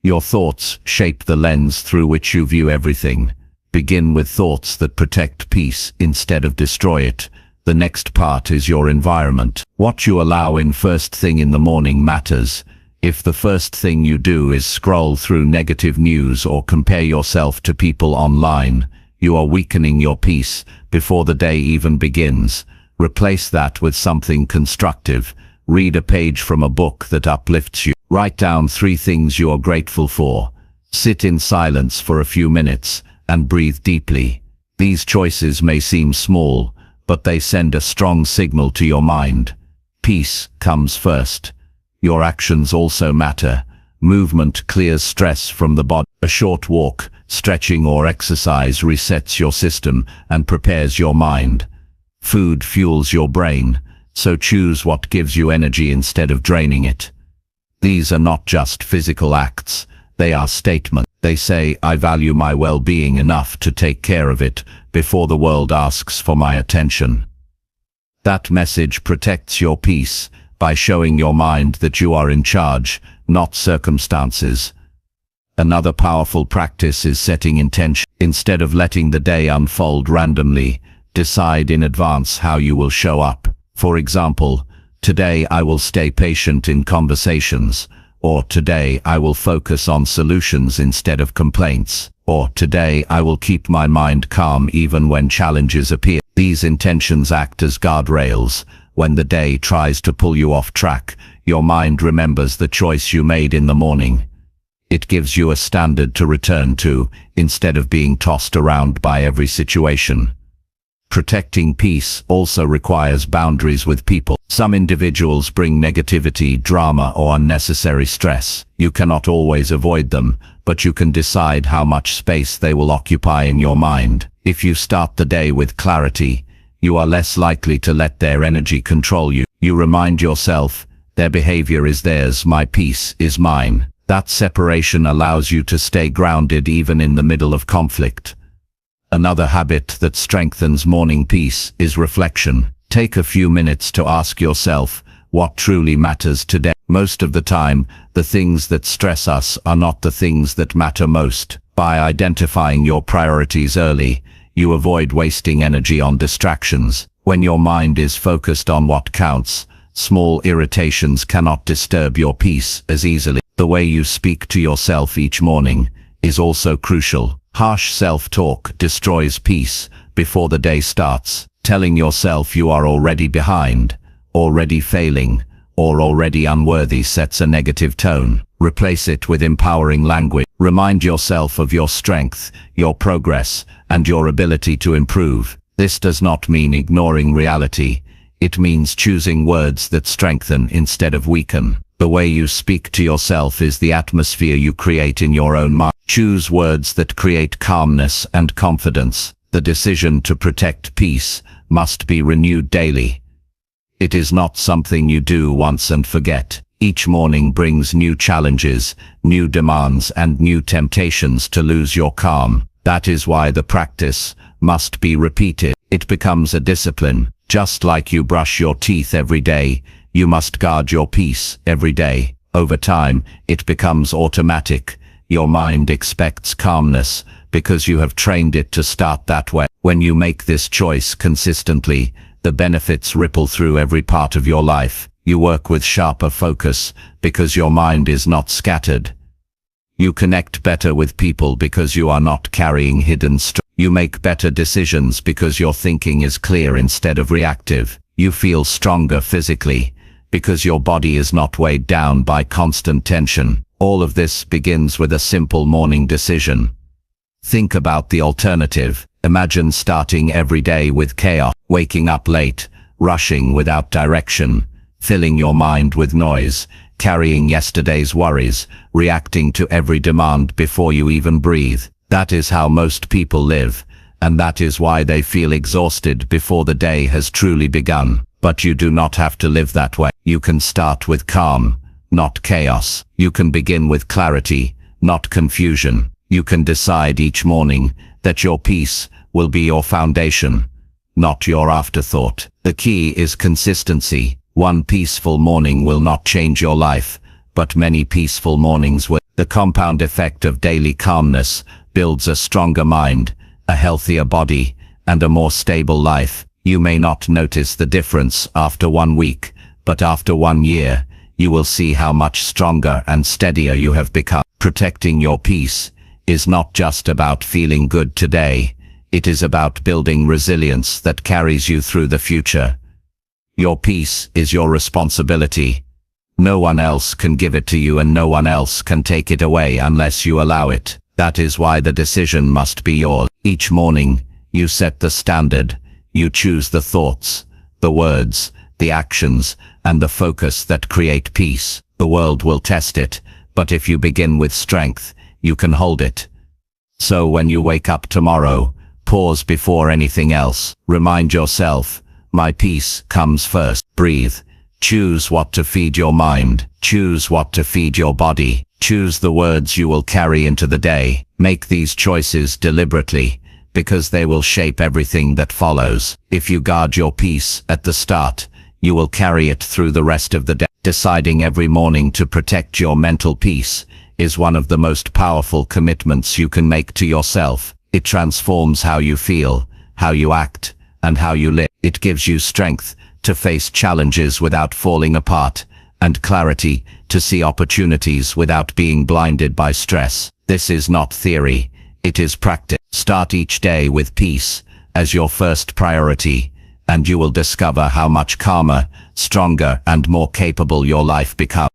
Your thoughts shape the lens through which you view everything. Begin with thoughts that protect peace instead of destroy it. The next part is your environment. What you allow in first thing in the morning matters. If the first thing you do is scroll through negative news or compare yourself to people online, you are weakening your peace before the day even begins. Replace that with something constructive. Read a page from a book that uplifts you. Write down 3 things you are grateful for. Sit in silence for a few minutes and breathe deeply. These choices may seem small, but they send a strong signal to your mind. Peace comes first. Your actions also matter. Movement clears stress from the body. A short walk, stretching or exercise resets your system and prepares your mind. Food fuels your brain, so choose what gives you energy instead of draining it. These are not just physical acts, they are statements. They say, "I value my well-being enough to take care of it before the world asks for my attention." That message protects your peace by showing your mind that you are in charge, not circumstances. Another powerful practice is setting intention. Instead of letting the day unfold randomly, decide in advance how you will show up. For example, today I will stay patient in conversations, or today I will focus on solutions instead of complaints, or today I will keep my mind calm even when challenges appear. These intentions act as guardrails. When the day tries to pull you off track, your mind remembers the choice you made in the morning. It gives you a standard to return to, instead of being tossed around by every situation. Protecting peace also requires boundaries with people. Some individuals bring negativity, drama, or unnecessary stress. You cannot always avoid them, but you can decide how much space they will occupy in your mind. If you start the day with clarity, you are less likely to let their energy control you. You remind yourself, their behavior is theirs, my peace is mine. That separation allows you to stay grounded even in the middle of conflict. Another habit that strengthens morning peace is reflection. Take a few minutes to ask yourself what truly matters today. Most of the time, the things that stress us are not the things that matter most. By identifying your priorities early, you avoid wasting energy on distractions. When your mind is focused on what counts, small irritations cannot disturb your peace as easily. The way you speak to yourself each morning is also crucial. Harsh self-talk destroys peace before the day starts. Telling yourself you are already behind, already failing, or already unworthy sets a negative tone. Replace it with empowering language. Remind yourself of your strength, your progress, and your ability to improve. This does not mean ignoring reality. It means choosing words that strengthen instead of weaken. The way you speak to yourself is the atmosphere you create in your own mind. Choose words that create calmness and confidence. The decision to protect peace must be renewed daily. It is not something you do once and forget. Each morning brings new challenges, new demands, and new temptations to lose your calm. That is why the practice must be repeated. It becomes a discipline. Just like you brush your teeth every day, you must guard your peace every day. Over time, it becomes automatic. Your mind expects calmness because you have trained it to start that way. When you make this choice consistently, the benefits ripple through every part of your life. You work with sharper focus because your mind is not scattered. You connect better with people because you are not carrying hidden stress. You make better decisions because your thinking is clear instead of reactive. You feel stronger physically because your body is not weighed down by constant tension. All of this begins with a simple morning decision. Think about the alternative. Imagine starting every day with chaos, waking up late, rushing without direction, filling your mind with noise, carrying yesterday's worries, reacting to every demand before you even breathe. That is how most people live, and that is why they feel exhausted before the day has truly begun. But you do not have to live that way. You can start with calm, not chaos. You can begin with clarity, not confusion. You can decide each morning that your peace will be your foundation, not your afterthought. The key is consistency. One peaceful morning will not change your life, but many peaceful mornings will. The compound effect of daily calmness builds a stronger mind, a healthier body, and a more stable life. You may not notice the difference after 1 week, but after 1 year, you will see how much stronger and steadier you have become. Protecting your peace is not just about feeling good today. It is about building resilience that carries you through the future. Your peace is your responsibility. No one else can give it to you and no one else can take it away unless you allow it. That is why the decision must be yours. Each morning, you set the standard. You choose the thoughts, the words, the actions, and the focus that create peace. The world will test it, but if you begin with strength, you can hold it. So when you wake up tomorrow, pause before anything else. Remind yourself, my peace comes first. Breathe. Choose what to feed your mind. Choose what to feed your body. Choose the words you will carry into the day. Make these choices deliberately, because they will shape everything that follows. If you guard your peace at the start, you will carry it through the rest of the day. Deciding every morning to protect your mental peace is one of the most powerful commitments you can make to yourself. It transforms how you feel, how you act, and how you live. It gives you strength to face challenges without falling apart, and clarity to see opportunities without being blinded by stress. This is not theory, it is practice. Start each day with peace as your first priority, and you will discover how much calmer, stronger, and more capable your life becomes.